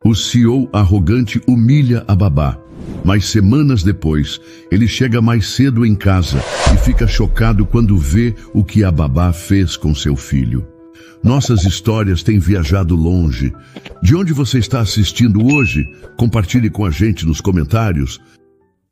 O CEO arrogante humilha a babá, mas semanas depois, ele chega mais cedo em casa e fica chocado quando vê o que a babá fez com seu filho. Nossas histórias têm viajado longe. De onde você está assistindo hoje? Compartilhe com a gente nos comentários.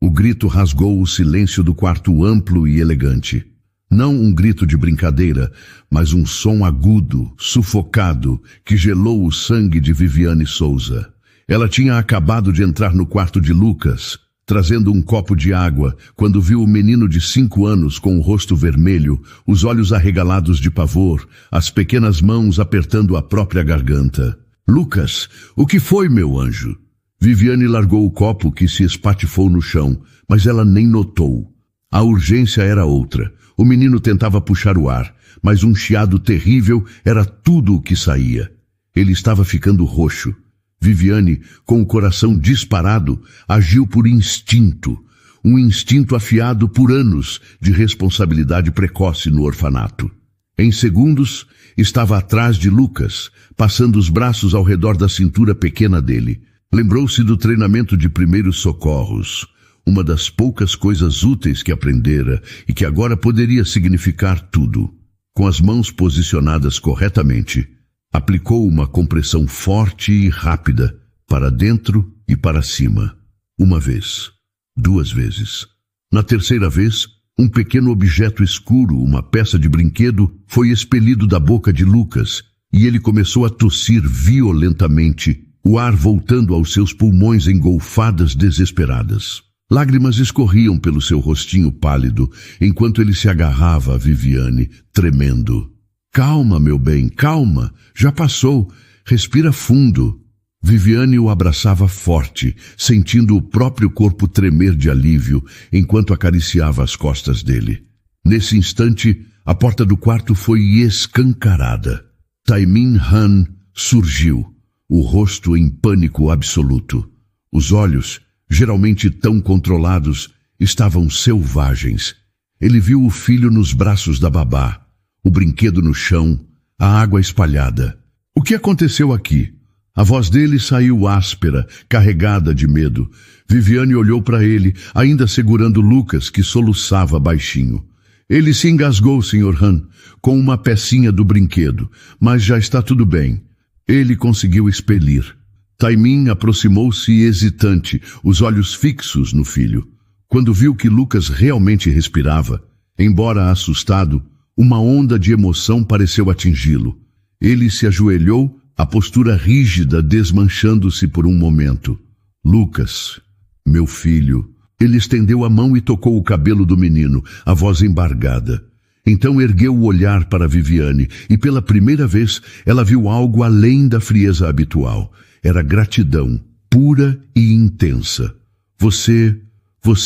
O grito rasgou o silêncio do quarto amplo e elegante. Não um grito de brincadeira, mas um som agudo, sufocado, que gelou o sangue de Viviane Souza. Ela tinha acabado de entrar no quarto de Lucas, trazendo um copo de água, quando viu o menino de 5 anos com o rosto vermelho, os olhos arregalados de pavor, as pequenas mãos apertando a própria garganta. Lucas, o que foi, meu anjo? Viviane largou o copo que se espatifou no chão, mas ela nem notou. A urgência era outra. O menino tentava puxar o ar, mas um chiado terrível era tudo o que saía. Ele estava ficando roxo. Viviane, com o coração disparado, agiu por instinto. Um instinto afiado por anos de responsabilidade precoce no orfanato. Em segundos, estava atrás de Lucas, passando os braços ao redor da cintura pequena dele. Lembrou-se do treinamento de primeiros socorros. Uma das poucas coisas úteis que aprendera e que agora poderia significar tudo. Com as mãos posicionadas corretamente, aplicou uma compressão forte e rápida para dentro e para cima. 1 vez, 2 vezes. Na terceira vez, um pequeno objeto escuro, uma peça de brinquedo, foi expelido da boca de Lucas e ele começou a tossir violentamente, o ar voltando aos seus pulmões em golfadas desesperadas. Lágrimas escorriam pelo seu rostinho pálido, enquanto ele se agarrava a Viviane, tremendo. Calma, meu bem, calma, já passou, respira fundo. Viviane o abraçava forte, sentindo o próprio corpo tremer de alívio, enquanto acariciava as costas dele. Nesse instante, a porta do quarto foi escancarada. Taimin Han surgiu, o rosto em pânico absoluto. Os olhos, geralmente tão controlados, estavam selvagens. Ele viu o filho nos braços da babá, o brinquedo no chão, a água espalhada. O que aconteceu aqui? A voz dele saiu áspera, carregada de medo. Viviane olhou para ele, ainda segurando Lucas, que soluçava baixinho. Ele se engasgou, Sr. Han, com uma pecinha do brinquedo, mas já está tudo bem. Ele conseguiu expelir. Taimin aproximou-se hesitante, os olhos fixos no filho. Quando viu que Lucas realmente respirava, embora assustado, uma onda de emoção pareceu atingi-lo. Ele se ajoelhou, a postura rígida desmanchando-se por um momento. Lucas, meu filho. Ele estendeu a mão e tocou o cabelo do menino, a voz embargada. Então ergueu o olhar para Viviane e pela primeira vez ela viu algo além da frieza habitual. Era gratidão, pura e intensa. Você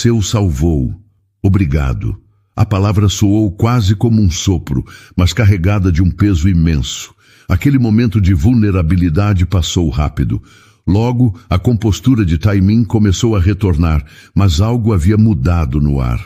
o salvou. Obrigado. A palavra soou quase como um sopro, mas carregada de um peso imenso. Aquele momento de vulnerabilidade passou rápido. Logo, a compostura de Taimin começou a retornar, mas algo havia mudado no ar.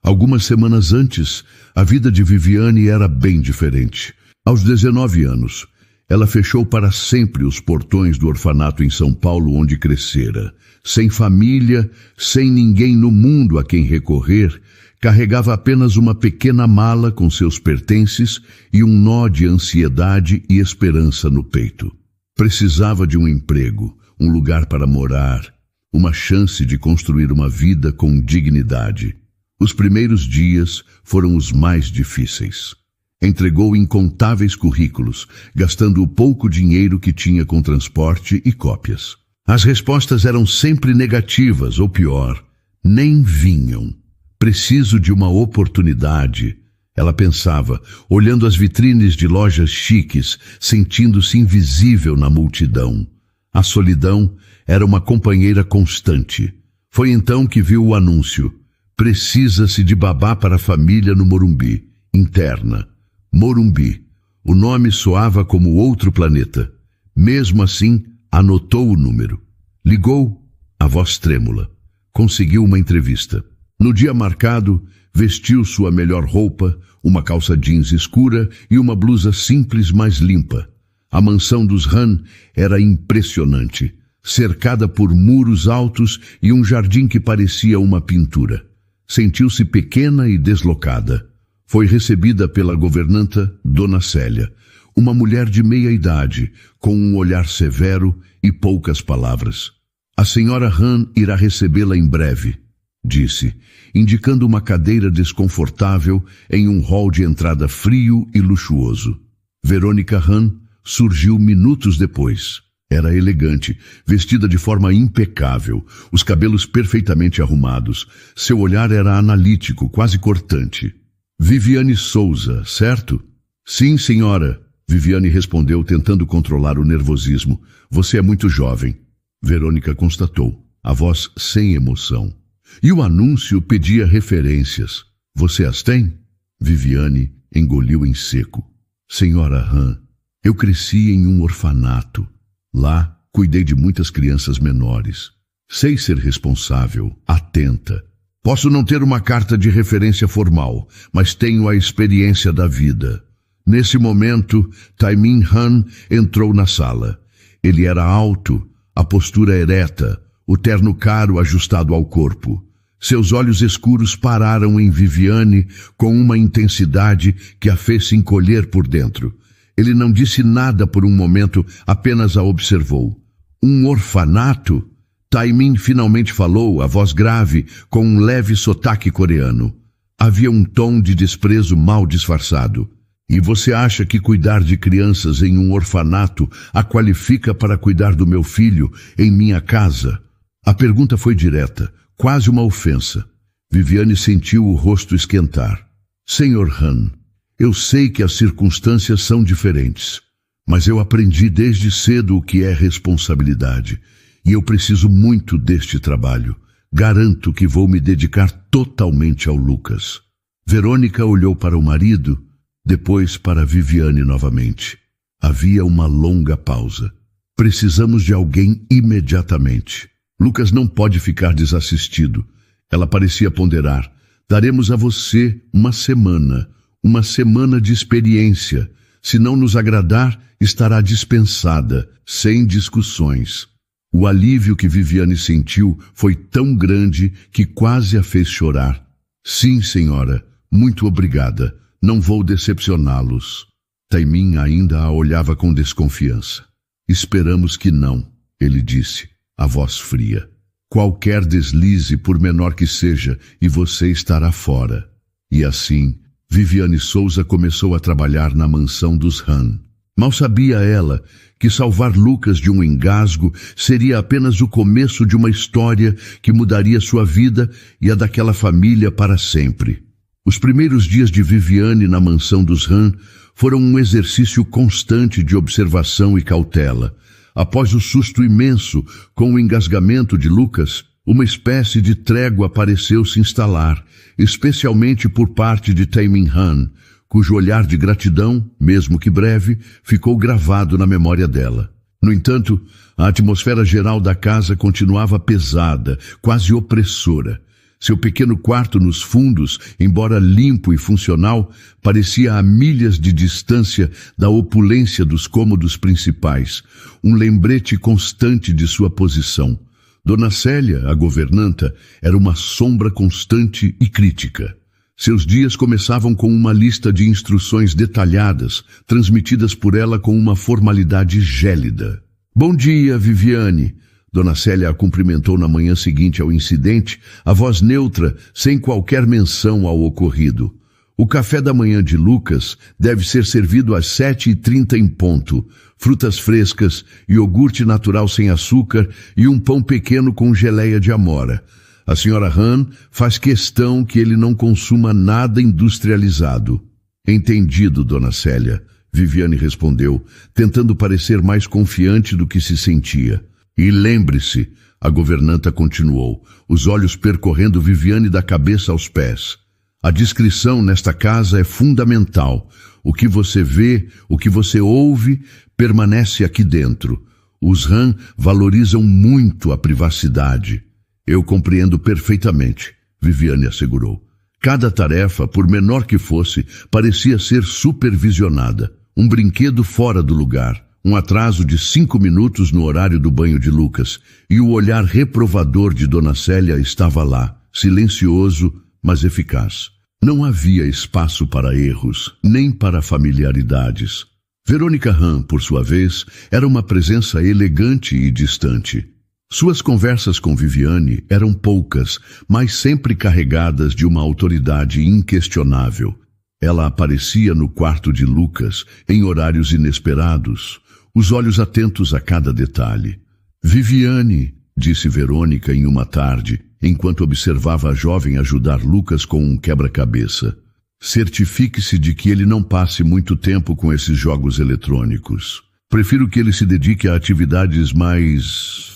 Algumas semanas antes, a vida de Viviane era bem diferente. Aos 19 anos, ela fechou para sempre os portões do orfanato em São Paulo, onde crescera. Sem família, sem ninguém no mundo a quem recorrer, carregava apenas uma pequena mala com seus pertences e um nó de ansiedade e esperança no peito. Precisava de um emprego, um lugar para morar, uma chance de construir uma vida com dignidade. Os primeiros dias foram os mais difíceis. Entregou incontáveis currículos, gastando o pouco dinheiro que tinha com transporte e cópias. As respostas eram sempre negativas, ou pior, nem vinham. Preciso de uma oportunidade, ela pensava, olhando as vitrines de lojas chiques, sentindo-se invisível na multidão. A solidão era uma companheira constante. Foi então que viu o anúncio. Precisa-se de babá para a família no Morumbi, interna. Morumbi. O nome soava como outro planeta. Mesmo assim, anotou o número. Ligou, a voz trêmula. Conseguiu uma entrevista. No dia marcado, vestiu sua melhor roupa, uma calça jeans escura e uma blusa simples, mas limpa. A mansão dos Han era impressionante. cercada por muros altos e um jardim que parecia uma pintura. Sentiu-se pequena e deslocada. Foi recebida pela governanta Dona Célia, uma mulher de meia idade, com um olhar severo e poucas palavras. A senhora Han irá recebê-la em breve, disse, indicando uma cadeira desconfortável em um hall de entrada frio e luxuoso. Verônica Han surgiu minutos depois. Era elegante, vestida de forma impecável, os cabelos perfeitamente arrumados. Seu olhar era analítico, quase cortante. Viviane Souza, certo? Sim, senhora, Viviane respondeu, tentando controlar o nervosismo. Você é muito jovem. Verônica constatou, a voz sem emoção. E o anúncio pedia referências. Você as tem? Viviane engoliu em seco. Senhora Han, eu cresci em um orfanato. Lá, cuidei de muitas crianças menores. Sei ser responsável, atenta. Posso não ter uma carta de referência formal, mas tenho a experiência da vida. Nesse momento, Taimin Han entrou na sala. Ele era alto, a postura ereta, o terno caro ajustado ao corpo. Seus olhos escuros pararam em Viviane com uma intensidade que a fez se encolher por dentro. Ele não disse nada por um momento, apenas a observou. Um orfanato? Taimin finalmente falou, a voz grave, com um leve sotaque coreano. Havia um tom de desprezo mal disfarçado. E você acha que cuidar de crianças em um orfanato a qualifica para cuidar do meu filho em minha casa? A pergunta foi direta, quase uma ofensa. Viviane sentiu o rosto esquentar. Senhor Han, eu sei que as circunstâncias são diferentes, mas eu aprendi desde cedo o que é responsabilidade, e eu preciso muito deste trabalho. Garanto que vou me dedicar totalmente ao Lucas. Verônica olhou para o marido, depois para Viviane novamente. Havia uma longa pausa. Precisamos de alguém imediatamente. Lucas não pode ficar desassistido. Ela parecia ponderar. Daremos a você uma semana de experiência. Se não nos agradar, estará dispensada, sem discussões. O alívio que Viviane sentiu foi tão grande que quase a fez chorar. Sim, senhora, muito obrigada. Não vou decepcioná-los. Taimin ainda a olhava com desconfiança. Esperamos que não, ele disse, a voz fria. Qualquer deslize, por menor que seja, e você estará fora. E assim, Viviane Souza começou a trabalhar na mansão dos Han. Mal sabia ela que salvar Lucas de um engasgo seria apenas o começo de uma história que mudaria sua vida e a daquela família para sempre. Os primeiros dias de Viviane na mansão dos Han foram um exercício constante de observação e cautela. Após o susto imenso com o engasgamento de Lucas, uma espécie de trégua pareceu se instalar, especialmente por parte de Taimin Han, cujo olhar de gratidão, mesmo que breve, ficou gravado na memória dela. No entanto, a atmosfera geral da casa continuava pesada, quase opressora. Seu pequeno quarto nos fundos, embora limpo e funcional, parecia a milhas de distância da opulência dos cômodos principais, um lembrete constante de sua posição. Dona Célia, a governanta, era uma sombra constante e crítica. Seus dias começavam com uma lista de instruções detalhadas, transmitidas por ela com uma formalidade gélida. Bom dia, Viviane. Dona Célia a cumprimentou na manhã seguinte ao incidente, a voz neutra, sem qualquer menção ao ocorrido. O café da manhã de Lucas deve ser servido às 7h30 em ponto. Frutas frescas, iogurte natural sem açúcar e um pão pequeno com geleia de amora. A senhora Han faz questão que ele não consuma nada industrializado. Entendido, Dona Célia, Viviane respondeu, tentando parecer mais confiante do que se sentia. E lembre-se, a governanta continuou, os olhos percorrendo Viviane da cabeça aos pés. A discrição nesta casa é fundamental. O que você vê, o que você ouve, permanece aqui dentro. Os Han valorizam muito a privacidade. Eu compreendo perfeitamente, Viviane assegurou. Cada tarefa, por menor que fosse, parecia ser supervisionada. Um brinquedo fora do lugar, Um atraso de 5 minutos no horário do banho de Lucas, e o olhar reprovador de Dona Célia estava lá, silencioso, mas eficaz. Não havia espaço para erros, nem para familiaridades. Verônica Hahn, por sua vez, era uma presença elegante e distante. Suas conversas com Viviane eram poucas, mas sempre carregadas de uma autoridade inquestionável. Ela aparecia no quarto de Lucas em horários inesperados, os olhos atentos a cada detalhe. "Viviane", disse Verônica em uma tarde, enquanto observava a jovem ajudar Lucas com um quebra-cabeça. "Certifique-se de que ele não passe muito tempo com esses jogos eletrônicos. Prefiro que ele se dedique a atividades mais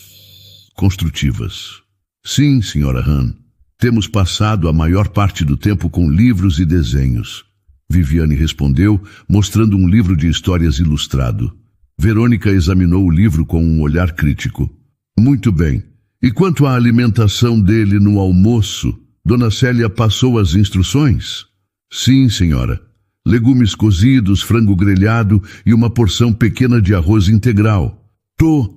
construtivas." "Sim, senhora Hahn. Temos passado a maior parte do tempo com livros e desenhos", Viviane respondeu, mostrando um livro de histórias ilustrado. Verônica examinou o livro com um olhar crítico. "Muito bem. E quanto à alimentação dele no almoço, Dona Célia passou as instruções?" "Sim, senhora. Legumes cozidos, frango grelhado e uma porção pequena de arroz integral."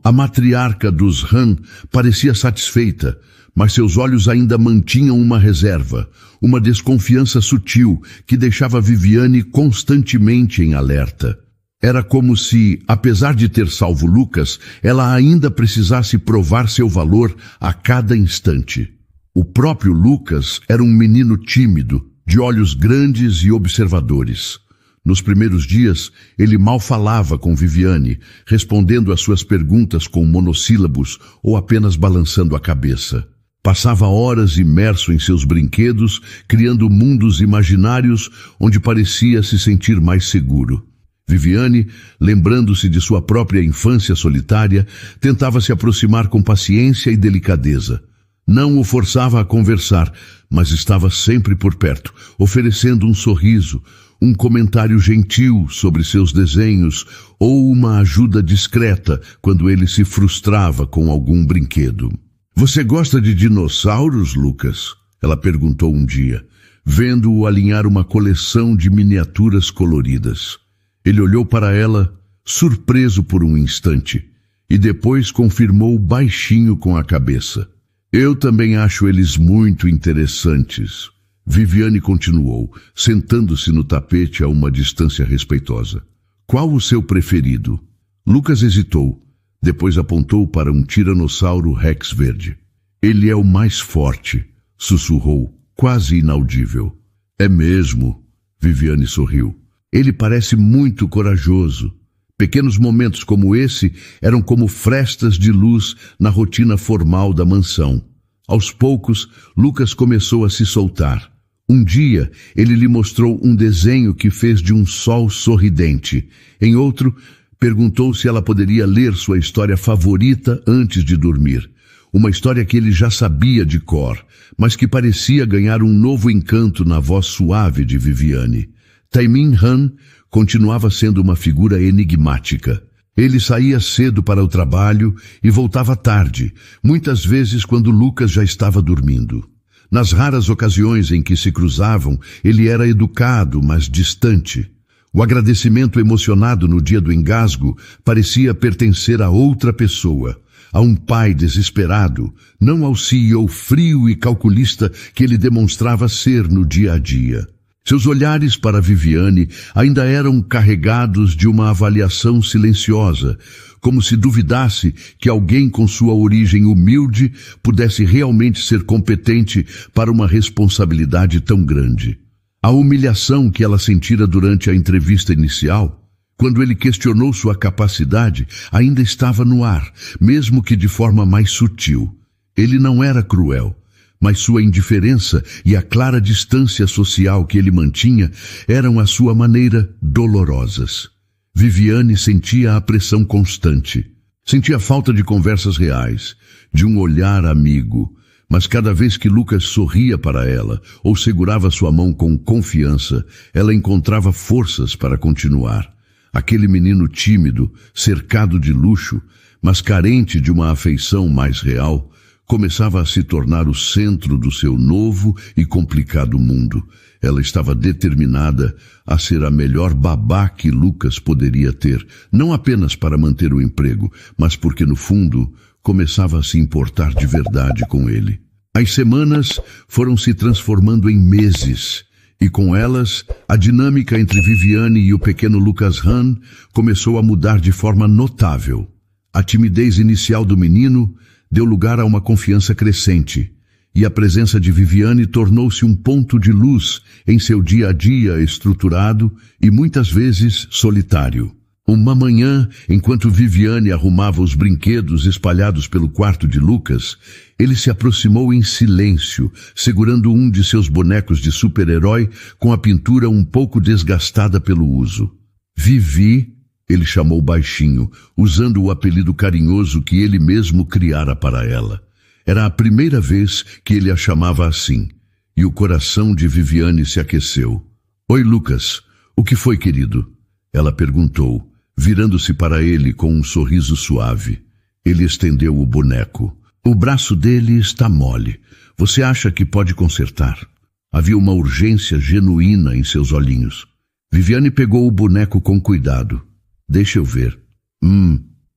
A matriarca dos Hahn, parecia satisfeita, mas seus olhos ainda mantinham uma reserva, uma desconfiança sutil que deixava Viviane constantemente em alerta. Era como se, apesar de ter salvo Lucas, ela ainda precisasse provar seu valor a cada instante. O próprio Lucas era um menino tímido, de olhos grandes e observadores. Nos primeiros dias, ele mal falava com Viviane, respondendo às suas perguntas com monossílabos ou apenas balançando a cabeça. Passava horas imerso em seus brinquedos, criando mundos imaginários onde parecia se sentir mais seguro. Viviane, lembrando-se de sua própria infância solitária, tentava se aproximar com paciência e delicadeza. Não o forçava a conversar, mas estava sempre por perto, oferecendo um sorriso, um comentário gentil sobre seus desenhos ou uma ajuda discreta quando ele se frustrava com algum brinquedo. "Você gosta de dinossauros, Lucas?" ela perguntou um dia, vendo-o alinhar uma coleção de miniaturas coloridas. Ele olhou para ela, surpreso por um instante, e depois confirmou baixinho com a cabeça. "Eu também acho eles muito interessantes." Viviane continuou, sentando-se no tapete a uma distância respeitosa. "Qual o seu preferido?" Lucas hesitou, depois apontou para um tiranossauro rex verde. "Ele é o mais forte", sussurrou, quase inaudível. "É mesmo?" Viviane sorriu. "Ele parece muito corajoso." Pequenos momentos como esse eram como frestas de luz na rotina formal da mansão. Aos poucos, Lucas começou a se soltar. Um dia, ele lhe mostrou um desenho que fez de um sol sorridente. Em outro, perguntou se ela poderia ler sua história favorita antes de dormir. Uma história que ele já sabia de cor, mas que parecia ganhar um novo encanto na voz suave de Viviane. Taimin Han continuava sendo uma figura enigmática. Ele saía cedo para o trabalho e voltava tarde, muitas vezes quando Lucas já estava dormindo. Nas raras ocasiões em que se cruzavam, ele era educado, mas distante. O agradecimento emocionado no dia do engasgo parecia pertencer a outra pessoa, a um pai desesperado, não ao CEO frio e calculista que ele demonstrava ser no dia a dia. Seus olhares para Viviane ainda eram carregados de uma avaliação silenciosa, como se duvidasse que alguém com sua origem humilde pudesse realmente ser competente para uma responsabilidade tão grande. A humilhação que ela sentira durante a entrevista inicial, quando ele questionou sua capacidade, ainda estava no ar, mesmo que de forma mais sutil. Ele não era cruel, mas sua indiferença e a clara distância social que ele mantinha eram à sua maneira dolorosas. Viviane sentia a pressão constante. Sentia falta de conversas reais, de um olhar amigo. Mas cada vez que Lucas sorria para ela ou segurava sua mão com confiança, ela encontrava forças para continuar. Aquele menino tímido, cercado de luxo, mas carente de uma afeição mais real, começava a se tornar o centro do seu novo e complicado mundo. Ela estava determinada a ser a melhor babá que Lucas poderia ter, não apenas para manter o emprego, mas porque, no fundo, começava a se importar de verdade com ele. As semanas foram se transformando em meses, e com elas, a dinâmica entre Viviane e o pequeno Lucas Hahn começou a mudar de forma notável. A timidez inicial do menino deu lugar a uma confiança crescente, e a presença de Viviane tornou-se um ponto de luz em seu dia a dia estruturado e muitas vezes solitário. Uma manhã, enquanto Viviane arrumava os brinquedos espalhados pelo quarto de Lucas, ele se aproximou em silêncio, segurando um de seus bonecos de super-herói com a pintura um pouco desgastada pelo uso. Vivi, ele chamou baixinho, usando o apelido carinhoso que ele mesmo criara para ela. Era a primeira vez que ele a chamava assim, e o coração de Viviane se aqueceu. Oi, Lucas, o que foi, querido? Ela perguntou, virando-se para ele com um sorriso suave. Ele estendeu o boneco. O braço dele está mole. Você acha que pode consertar? Havia uma urgência genuína em seus olhinhos. Viviane pegou o boneco com cuidado. Deixa eu ver.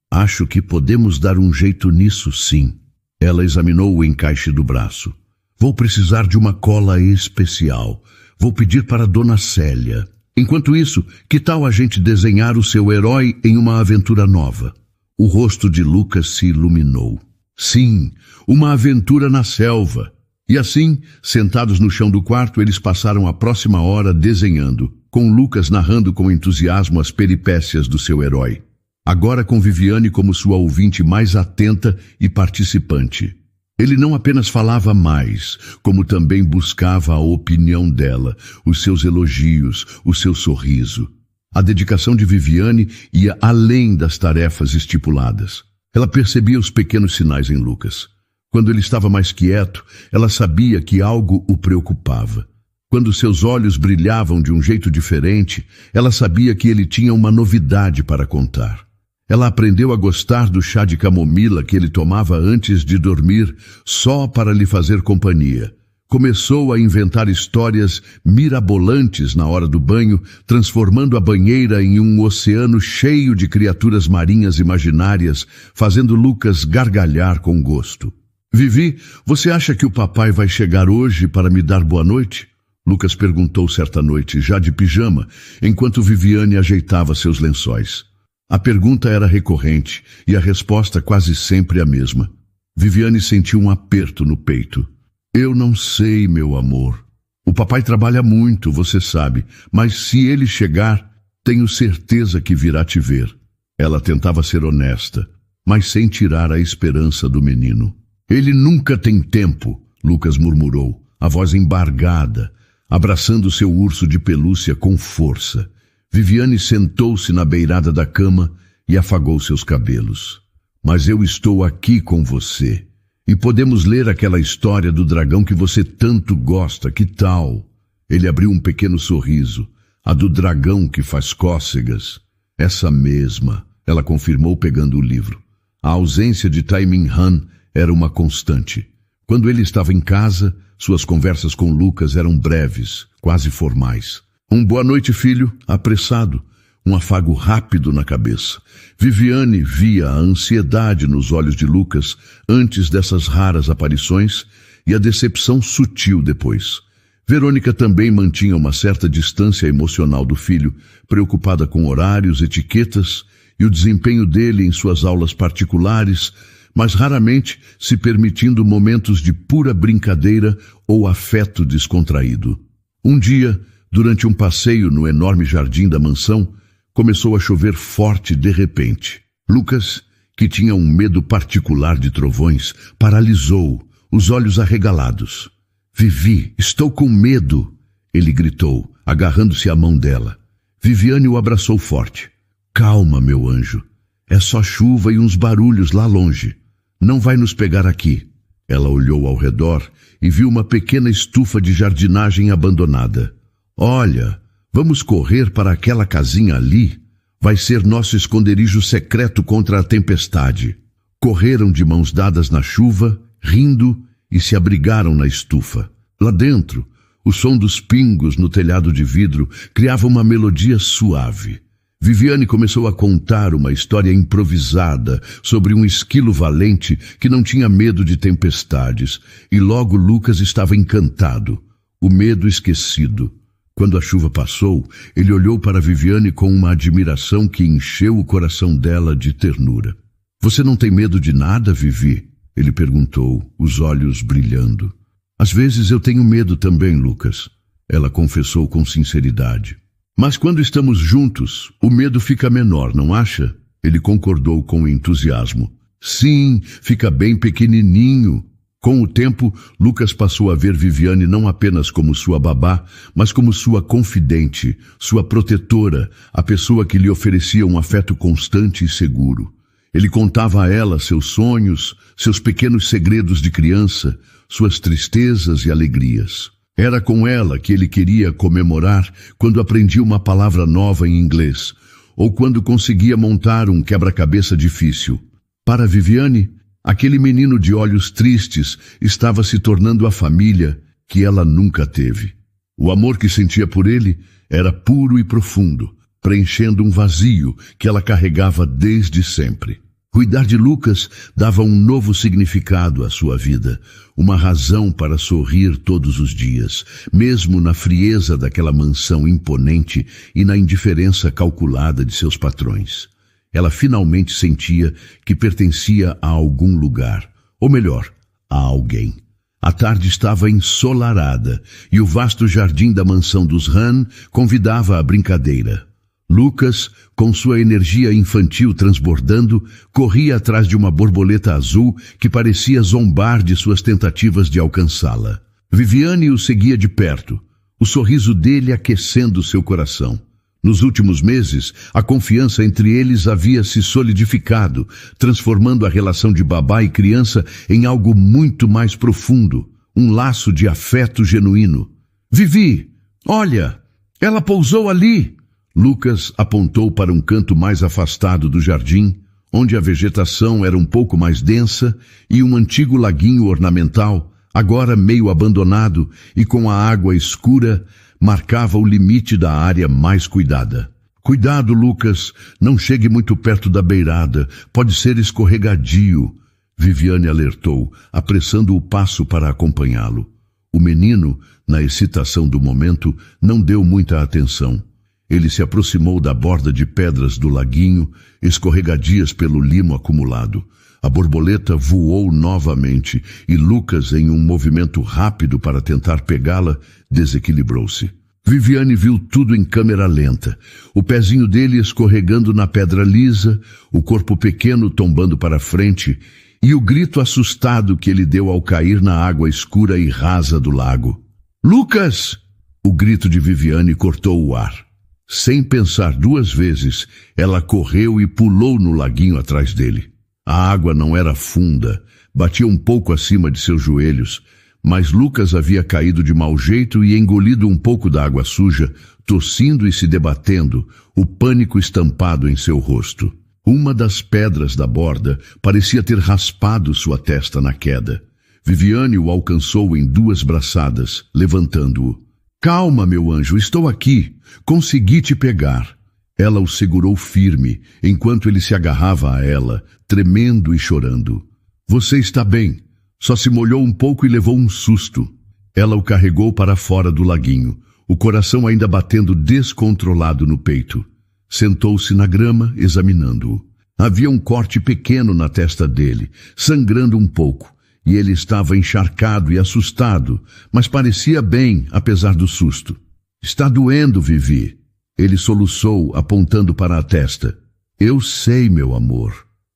Acho que podemos dar um jeito nisso, sim. Ela examinou o encaixe do braço. Vou precisar de uma cola especial. Vou pedir para Dona Célia. Enquanto isso, que tal a gente desenhar o seu herói em uma aventura nova? O rosto de Lucas se iluminou. Sim, uma aventura na selva. E assim, sentados no chão do quarto, eles passaram a próxima hora desenhando, com Lucas narrando com entusiasmo as peripécias do seu herói. Agora com Viviane como sua ouvinte mais atenta e participante. Ele não apenas falava mais, como também buscava a opinião dela, os seus elogios, o seu sorriso. A dedicação de Viviane ia além das tarefas estipuladas. Ela percebia os pequenos sinais em Lucas. Quando ele estava mais quieto, ela sabia que algo o preocupava. Quando seus olhos brilhavam de um jeito diferente, ela sabia que ele tinha uma novidade para contar. Ela aprendeu a gostar do chá de camomila que ele tomava antes de dormir, só para lhe fazer companhia. Começou a inventar histórias mirabolantes na hora do banho, transformando a banheira em um oceano cheio de criaturas marinhas imaginárias, fazendo Lucas gargalhar com gosto. Vivi, você acha que o papai vai chegar hoje para me dar boa noite? Lucas perguntou certa noite, já de pijama, enquanto Viviane ajeitava seus lençóis. A pergunta era recorrente e a resposta quase sempre a mesma. Viviane sentiu um aperto no peito. Eu não sei, meu amor. O papai trabalha muito, você sabe, mas se ele chegar, tenho certeza que virá te ver. Ela tentava ser honesta, mas sem tirar a esperança do menino. Ele nunca tem tempo, Lucas murmurou, a voz embargada, abraçando seu urso de pelúcia com força. Viviane sentou-se na beirada da cama e afagou seus cabelos. Mas eu estou aqui com você. E podemos ler aquela história do dragão que você tanto gosta, que tal? Ele abriu um pequeno sorriso. A do dragão que faz cócegas. Essa mesma, ela confirmou pegando o livro. A ausência de Tai Min Han era uma constante. Quando ele estava em casa, suas conversas com Lucas eram breves, quase formais. Boa noite, filho, apressado. Um afago rápido na cabeça. Viviane via a ansiedade nos olhos de Lucas antes dessas raras aparições e a decepção sutil depois. Verônica também mantinha uma certa distância emocional do filho, preocupada com horários, etiquetas e o desempenho dele em suas aulas particulares, mas raramente se permitindo momentos de pura brincadeira ou afeto descontraído. Um dia, durante um passeio no enorme jardim da mansão, começou a chover forte de repente. Lucas, que tinha um medo particular de trovões, paralisou, os olhos arregalados. Vivi, estou com medo, ele gritou, agarrando-se à mão dela. Viviane o abraçou forte. Calma, meu anjo. É só chuva e uns barulhos lá longe. Não vai nos pegar aqui. Ela olhou ao redor e viu uma pequena estufa de jardinagem abandonada. Olha, vamos correr para aquela casinha ali. Vai ser nosso esconderijo secreto contra a tempestade. Correram de mãos dadas na chuva, rindo, e se abrigaram na estufa. Lá dentro, O som dos pingos no telhado de vidro criava uma melodia suave. Viviane começou a contar uma história improvisada sobre um esquilo valente que não tinha medo de tempestades, e logo Lucas estava encantado, o medo esquecido. Quando a chuva passou, ele olhou para Viviane com uma admiração que encheu o coração dela de ternura. "Você não tem medo de nada, Vivi?" ele perguntou, os olhos brilhando. "Às vezes eu tenho medo também, Lucas", ela confessou com sinceridade. "Mas quando estamos juntos, o medo fica menor, não acha?" Ele concordou com entusiasmo. "Sim, fica bem pequenininho." Com o tempo, Lucas passou a ver Viviane não apenas como sua babá, mas como sua confidente, sua protetora, a pessoa que lhe oferecia um afeto constante e seguro. Ele contava a ela seus sonhos, seus pequenos segredos de criança, suas tristezas e alegrias. Era com ela que ele queria comemorar quando aprendia uma palavra nova em inglês, ou quando conseguia montar um quebra-cabeça difícil. Para Viviane, aquele menino de olhos tristes estava se tornando a família que ela nunca teve. O amor que sentia por ele era puro e profundo, preenchendo um vazio que ela carregava desde sempre. Cuidar de Lucas dava um novo significado à sua vida, uma razão para sorrir todos os dias, mesmo na frieza daquela mansão imponente e na indiferença calculada de seus patrões. Ela finalmente sentia que pertencia a algum lugar, ou melhor, a alguém. A tarde estava ensolarada e o vasto jardim da mansão dos Han convidava à brincadeira. Lucas, com sua energia infantil transbordando, corria atrás de uma borboleta azul que parecia zombar de suas tentativas de alcançá-la. Viviane o seguia de perto, o sorriso dele aquecendo seu coração. Nos últimos meses, a confiança entre eles havia se solidificado, transformando a relação de babá e criança em algo muito mais profundo, um laço de afeto genuíno. "Vivi, olha, ela pousou ali!" Lucas apontou para um canto mais afastado do jardim, onde a vegetação era um pouco mais densa e um antigo laguinho ornamental, agora meio abandonado e com a água escura, marcava o limite da área mais cuidada. "Cuidado, Lucas, não chegue muito perto da beirada, pode ser escorregadio", Viviane alertou, apressando o passo para acompanhá-lo. O menino, na excitação do momento, não deu muita atenção. Ele se aproximou da borda de pedras do laguinho, escorregadias pelo limo acumulado. A borboleta voou novamente e Lucas, em um movimento rápido para tentar pegá-la, desequilibrou-se. Viviane viu tudo em câmera lenta. O pezinho dele escorregando na pedra lisa, o corpo pequeno tombando para frente e o grito assustado que ele deu ao cair na água escura e rasa do lago. "Lucas!" O grito de Viviane cortou o ar. Sem pensar duas vezes, ela correu e pulou no laguinho atrás dele. A água não era funda, batia um pouco acima de seus joelhos, mas Lucas havia caído de mau jeito e engolido um pouco da água suja, tossindo e se debatendo, o pânico estampado em seu rosto. Uma das pedras da borda parecia ter raspado sua testa na queda. Viviane o alcançou em 2 braçadas, levantando-o. "Calma, meu anjo, estou aqui. Consegui te pegar." Ela o segurou firme, enquanto ele se agarrava a ela, tremendo e chorando. "Você está bem. Só se molhou um pouco e levou um susto." Ela o carregou para fora do laguinho, o coração ainda batendo descontrolado no peito. Sentou-se na grama, examinando-o. Havia um corte pequeno na testa dele, sangrando um pouco, e ele estava encharcado e assustado, mas parecia bem, apesar do susto. "Está doendo, Vivi." Ele soluçou, apontando para a testa. "Eu sei, meu amor.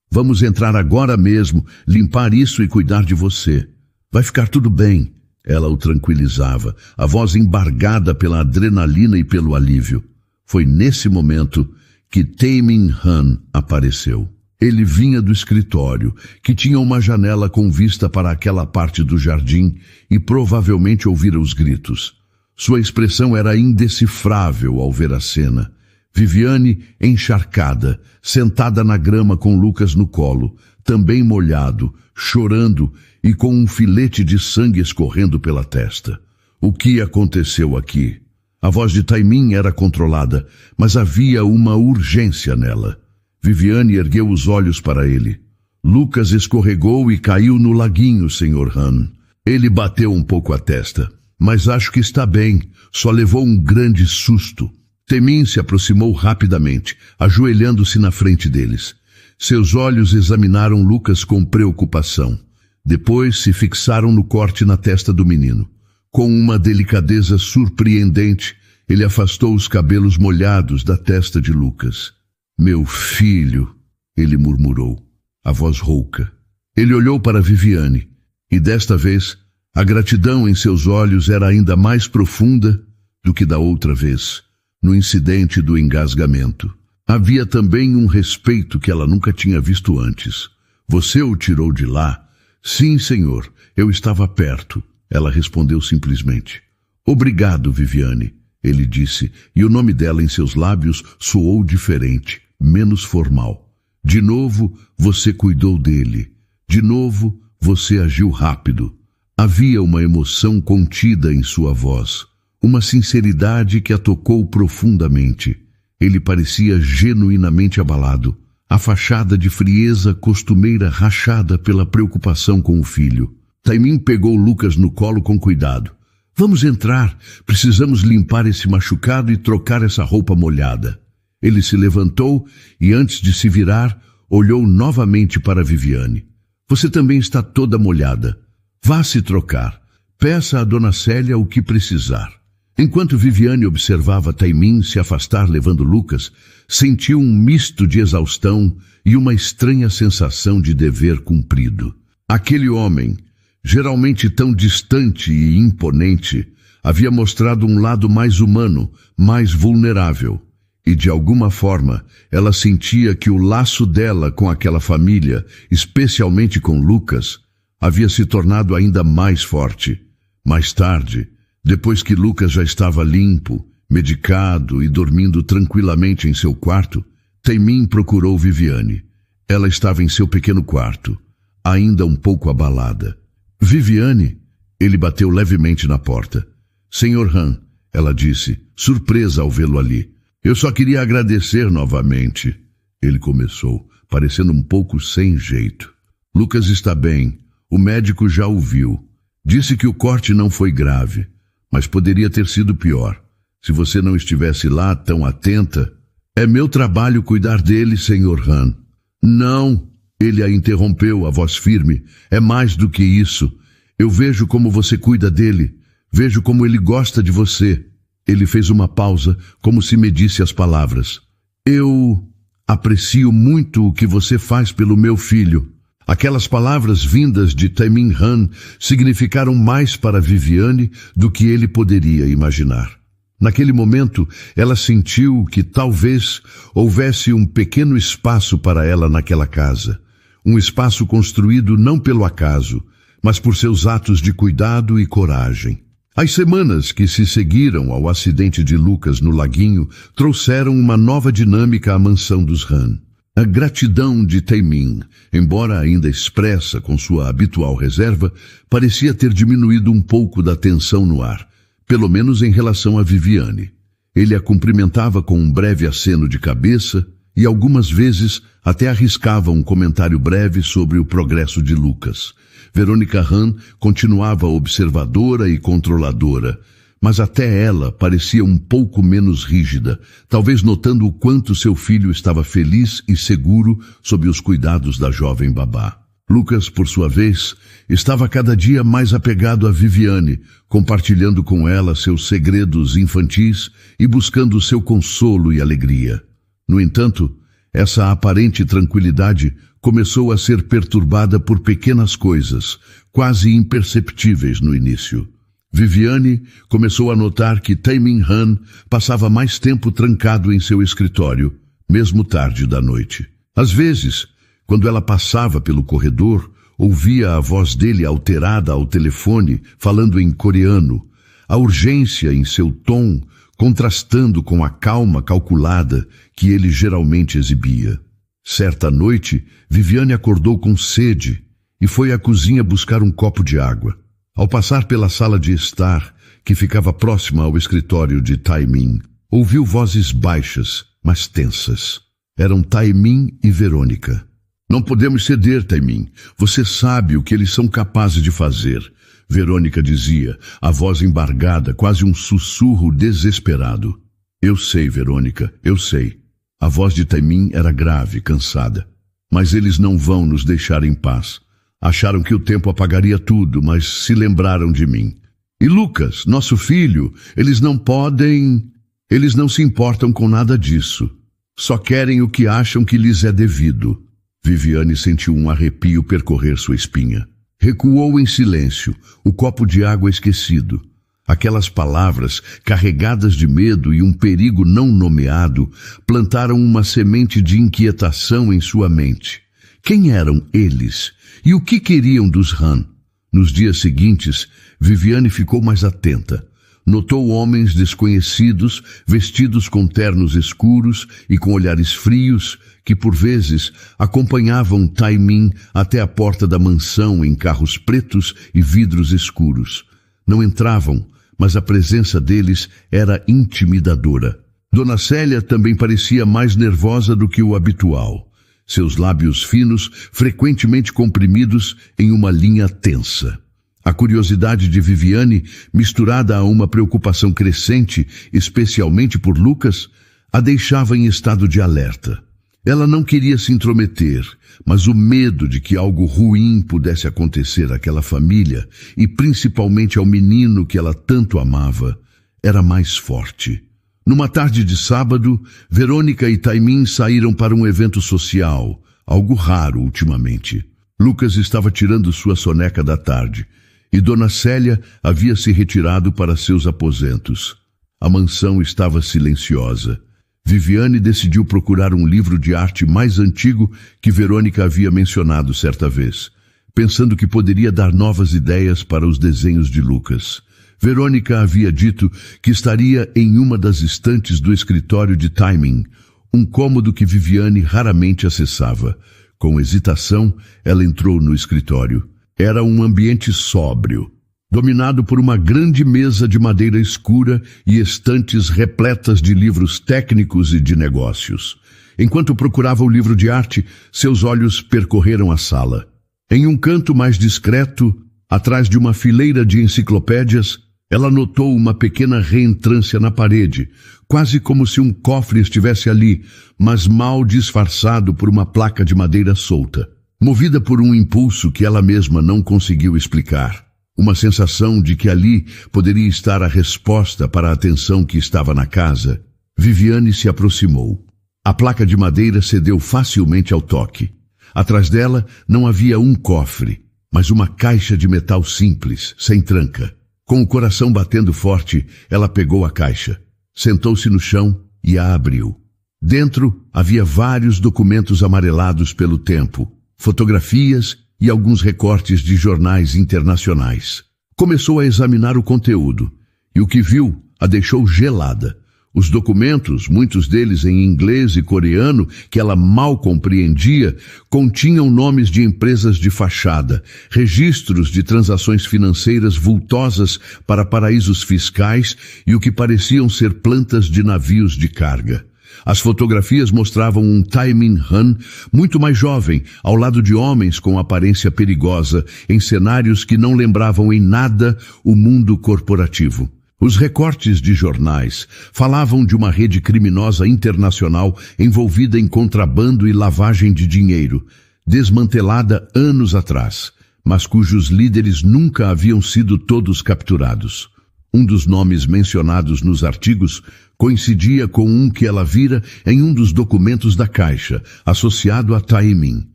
Vamos entrar agora mesmo, limpar isso e cuidar de você. Vai ficar tudo bem." Ela o tranquilizava, a voz embargada pela adrenalina e pelo alívio. Foi nesse momento que Tae-min Han apareceu. Ele vinha do escritório, que tinha uma janela com vista para aquela parte do jardim, e provavelmente ouvira os gritos. Sua expressão era indecifrável ao ver a cena. Viviane, encharcada, sentada na grama com Lucas no colo, também molhado, chorando e com um filete de sangue escorrendo pela testa. O que aconteceu aqui? A voz de Taimin era controlada, mas havia uma urgência nela. Viviane ergueu os olhos para ele. Lucas escorregou e caiu no laguinho, Sr. Han. Ele bateu um pouco a testa, mas acho que está bem, só levou um grande susto. Taimin se aproximou rapidamente, ajoelhando-se na frente deles. Seus olhos examinaram Lucas com preocupação. Depois se fixaram no corte na testa do menino. Com uma delicadeza surpreendente, ele afastou os cabelos molhados da testa de Lucas. Meu filho, ele murmurou, a voz rouca. Ele olhou para Viviane, e desta vez, a gratidão em seus olhos era ainda mais profunda do que da outra vez, no incidente do engasgamento. Havia também um respeito que ela nunca tinha visto antes. Você o tirou de lá? Sim, senhor, eu estava perto. Ela respondeu simplesmente. Obrigado, Viviane, ele disse, e o nome dela em seus lábios soou diferente, menos formal. De novo, você cuidou dele. De novo, você agiu rápido. Havia uma emoção contida em sua voz, uma sinceridade que a tocou profundamente. Ele parecia genuinamente abalado, a fachada de frieza costumeira rachada pela preocupação com o filho. Taimin pegou Lucas no colo com cuidado. Vamos entrar, precisamos limpar esse machucado e trocar essa roupa molhada. Ele se levantou e, antes de se virar, olhou novamente para Viviane. Você também está toda molhada. Vá se trocar. Peça a Dona Célia o que precisar. Enquanto Viviane observava Taimin se afastar levando Lucas, sentiu um misto de exaustão e uma estranha sensação de dever cumprido. Aquele homem, geralmente tão distante e imponente, havia mostrado um lado mais humano, mais vulnerável. E de alguma forma, ela sentia que o laço dela com aquela família, especialmente com Lucas, havia se tornado ainda mais forte. Mais tarde, depois que Lucas já estava limpo, medicado e dormindo tranquilamente em seu quarto, Taimin procurou Viviane. Ela estava em seu pequeno quarto, ainda um pouco abalada. Viviane? Ele bateu levemente na porta. Sr. Han, ela disse, surpresa ao vê-lo ali. Eu só queria agradecer novamente. Ele começou, parecendo um pouco sem jeito. Lucas está bem. O médico já o viu. Disse que o corte não foi grave, mas poderia ter sido pior. Se você não estivesse lá tão atenta... É meu trabalho cuidar dele, Sr. Han. Não, ele a interrompeu, a voz firme. É mais do que isso. Eu vejo como você cuida dele. Vejo como ele gosta de você. Ele fez uma pausa, como se medisse as palavras. Eu aprecio muito o que você faz pelo meu filho. Aquelas palavras vindas de Taimin Han significaram mais para Viviane do que ele poderia imaginar. Naquele momento, ela sentiu que talvez houvesse um pequeno espaço para ela naquela casa. Um espaço construído não pelo acaso, mas por seus atos de cuidado e coragem. As semanas que se seguiram ao acidente de Lucas no laguinho trouxeram uma nova dinâmica à mansão dos Han. A gratidão de Taimin, embora ainda expressa com sua habitual reserva, parecia ter diminuído um pouco da tensão no ar, pelo menos em relação a Viviane. Ele a cumprimentava com um breve aceno de cabeça e algumas vezes até arriscava um comentário breve sobre o progresso de Lucas. Verônica Han continuava observadora e controladora, mas até ela parecia um pouco menos rígida, talvez notando o quanto seu filho estava feliz e seguro sob os cuidados da jovem babá. Lucas, por sua vez, estava cada dia mais apegado a Viviane, compartilhando com ela seus segredos infantis e buscando seu consolo e alegria. No entanto, essa aparente tranquilidade começou a ser perturbada por pequenas coisas, quase imperceptíveis no início. Viviane começou a notar que Taimin Han passava mais tempo trancado em seu escritório, mesmo tarde da noite. Às vezes, quando ela passava pelo corredor, ouvia a voz dele alterada ao telefone, falando em coreano, a urgência em seu tom contrastando com a calma calculada que ele geralmente exibia. Certa noite, Viviane acordou com sede e foi à cozinha buscar um copo de água. Ao passar pela sala de estar, que ficava próxima ao escritório de Taimin, ouviu vozes baixas, mas tensas. Eram Taimin e Verônica. Não podemos ceder, Taimin. Você sabe o que eles são capazes de fazer. Verônica dizia, a voz embargada, quase um sussurro desesperado. Eu sei, Verônica, eu sei. A voz de Taimin era grave, cansada. Mas eles não vão nos deixar em paz. Acharam que o tempo apagaria tudo, mas se lembraram de mim. E Lucas, nosso filho, eles não se importam com nada disso. Só querem o que acham que lhes é devido. Viviane sentiu um arrepio percorrer sua espinha. Recuou em silêncio, o copo de água esquecido. Aquelas palavras, carregadas de medo e um perigo não nomeado, plantaram uma semente de inquietação em sua mente. Quem eram eles? E o que queriam dos Han? Nos dias seguintes, Viviane ficou mais atenta. Notou homens desconhecidos, vestidos com ternos escuros e com olhares frios, que por vezes acompanhavam Taimin até a porta da mansão em carros pretos e vidros escuros. Não entravam, mas a presença deles era intimidadora. Dona Célia também parecia mais nervosa do que o habitual. Seus lábios finos, frequentemente comprimidos em uma linha tensa. A curiosidade de Viviane, misturada a uma preocupação crescente, especialmente por Lucas, a deixava em estado de alerta. Ela não queria se intrometer, mas o medo de que algo ruim pudesse acontecer àquela família, e principalmente ao menino que ela tanto amava, era mais forte. Numa tarde de sábado, Verônica e Taimin saíram para um evento social, algo raro ultimamente. Lucas estava tirando sua soneca da tarde, e Dona Célia havia se retirado para seus aposentos. A mansão estava silenciosa. Viviane decidiu procurar um livro de arte mais antigo que Verônica havia mencionado certa vez, pensando que poderia dar novas ideias para os desenhos de Lucas. Verônica havia dito que estaria em uma das estantes do escritório de Taimin, um cômodo que Viviane raramente acessava. Com hesitação, ela entrou no escritório. Era um ambiente sóbrio, dominado por uma grande mesa de madeira escura e estantes repletas de livros técnicos e de negócios. Enquanto procurava o livro de arte, seus olhos percorreram a sala. Em um canto mais discreto, atrás de uma fileira de enciclopédias, ela notou uma pequena reentrância na parede, quase como se um cofre estivesse ali, mas mal disfarçado por uma placa de madeira solta. Movida por um impulso que ela mesma não conseguiu explicar, uma sensação de que ali poderia estar a resposta para a atenção que estava na casa, Viviane se aproximou. A placa de madeira cedeu facilmente ao toque. Atrás dela não havia um cofre, mas uma caixa de metal simples, sem tranca. Com o coração batendo forte, ela pegou a caixa, sentou-se no chão e a abriu. Dentro havia vários documentos amarelados pelo tempo, fotografias e alguns recortes de jornais internacionais. Começou a examinar o conteúdo, e o que viu a deixou gelada. Os documentos, muitos deles em inglês e coreano, que ela mal compreendia, continham nomes de empresas de fachada, registros de transações financeiras vultosas para paraísos fiscais e o que pareciam ser plantas de navios de carga. As fotografias mostravam um Taimin Han muito mais jovem, ao lado de homens com aparência perigosa, em cenários que não lembravam em nada o mundo corporativo. Os recortes de jornais falavam de uma rede criminosa internacional envolvida em contrabando e lavagem de dinheiro, desmantelada anos atrás, mas cujos líderes nunca haviam sido todos capturados. Um dos nomes mencionados nos artigos coincidia com um que ela vira em um dos documentos da caixa, associado a Taimin.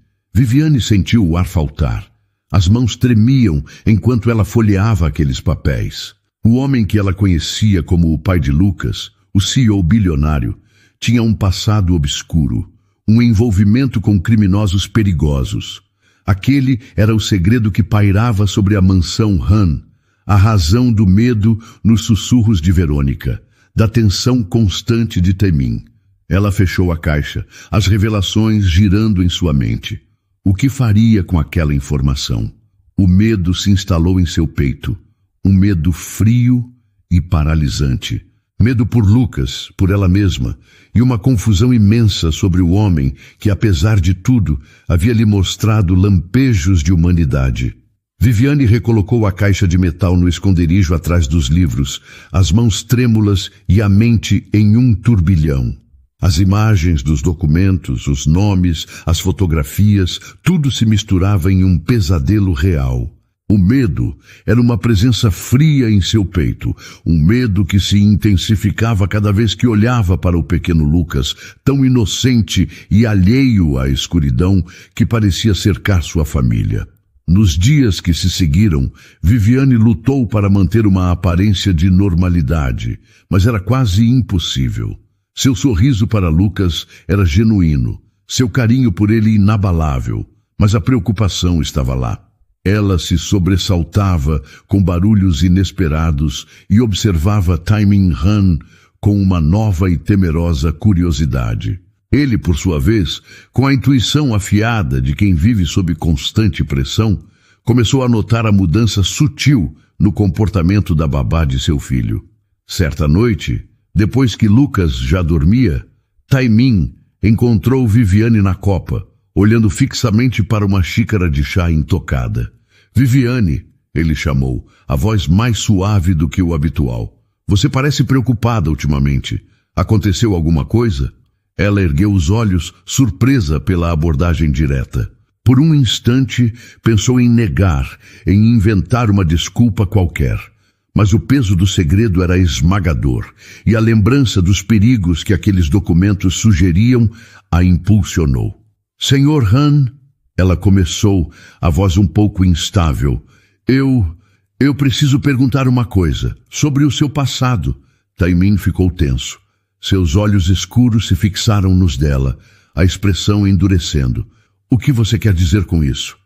Viviane sentiu o ar faltar. As mãos tremiam enquanto ela folheava aqueles papéis. O homem que ela conhecia como o pai de Lucas, o CEO bilionário, tinha um passado obscuro, um envolvimento com criminosos perigosos. Aquele era o segredo que pairava sobre a mansão Han, a razão do medo nos sussurros de Verônica, da tensão constante de Taimin. Ela fechou a caixa, as revelações girando em sua mente. O que faria com aquela informação? O medo se instalou em seu peito, um medo frio e paralisante. Medo por Lucas, por ela mesma, e uma confusão imensa sobre o homem que, apesar de tudo, havia lhe mostrado lampejos de humanidade. Viviane recolocou a caixa de metal no esconderijo atrás dos livros, as mãos trêmulas e a mente em um turbilhão. As imagens dos documentos, os nomes, as fotografias, tudo se misturava em um pesadelo real. O medo era uma presença fria em seu peito, um medo que se intensificava cada vez que olhava para o pequeno Lucas, tão inocente e alheio à escuridão que parecia cercar sua família. Nos dias que se seguiram, Viviane lutou para manter uma aparência de normalidade, mas era quase impossível. Seu sorriso para Lucas era genuíno, seu carinho por ele inabalável, mas a preocupação estava lá. Ela se sobressaltava com barulhos inesperados e observava Tae-min Han com uma nova e temerosa curiosidade. Ele, por sua vez, com a intuição afiada de quem vive sob constante pressão, começou a notar a mudança sutil no comportamento da babá de seu filho. Certa noite, depois que Lucas já dormia, Tae-min encontrou Viviane na copa, olhando fixamente para uma xícara de chá intocada. Viviane, ele chamou, a voz mais suave do que o habitual. Você parece preocupada ultimamente. Aconteceu alguma coisa? Ela ergueu os olhos, surpresa pela abordagem direta. Por um instante, pensou em negar, em inventar uma desculpa qualquer. Mas o peso do segredo era esmagador, e a lembrança dos perigos que aqueles documentos sugeriam a impulsionou. Senhor Han, ela começou, a voz um pouco instável. Eu preciso perguntar uma coisa, sobre o seu passado. Tae-min ficou tenso. Seus olhos escuros se fixaram nos dela, a expressão endurecendo. O que você quer dizer com isso?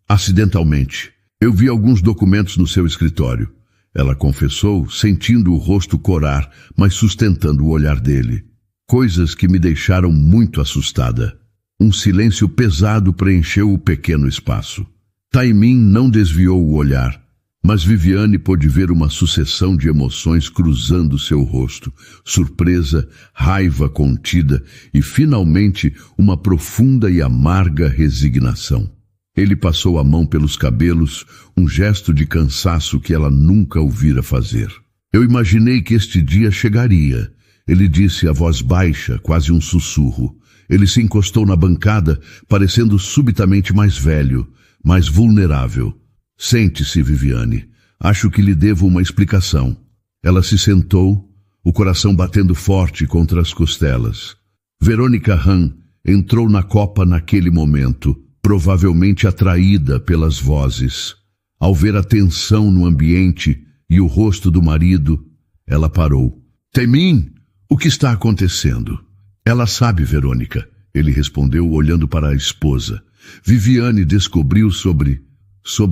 Acidentalmente, eu vi alguns documentos no seu escritório. Ela confessou, sentindo o rosto corar, mas sustentando o olhar dele. Coisas que me deixaram muito assustada. Um silêncio pesado preencheu o pequeno espaço. Tae-min não desviou o olhar, mas Viviane pôde ver uma sucessão de emoções cruzando seu rosto. Surpresa, raiva contida e, finalmente, uma profunda e amarga resignação. Ele passou a mão pelos cabelos, um gesto de cansaço que ela nunca ouvira fazer. Eu imaginei que este dia chegaria, ele disse a voz baixa, quase um sussurro. Ele se encostou na bancada, parecendo subitamente mais velho, mais vulnerável. Sente-se, Viviane. Acho que lhe devo uma explicação. Ela se sentou, o coração batendo forte contra as costelas. Verônica Han entrou na copa naquele momento, provavelmente atraída pelas vozes. Ao ver a tensão no ambiente e o rosto do marido, ela parou. Tae-min, o que está acontecendo? Ela sabe, Verônica, ele respondeu olhando para a esposa. Viviane descobriu sobre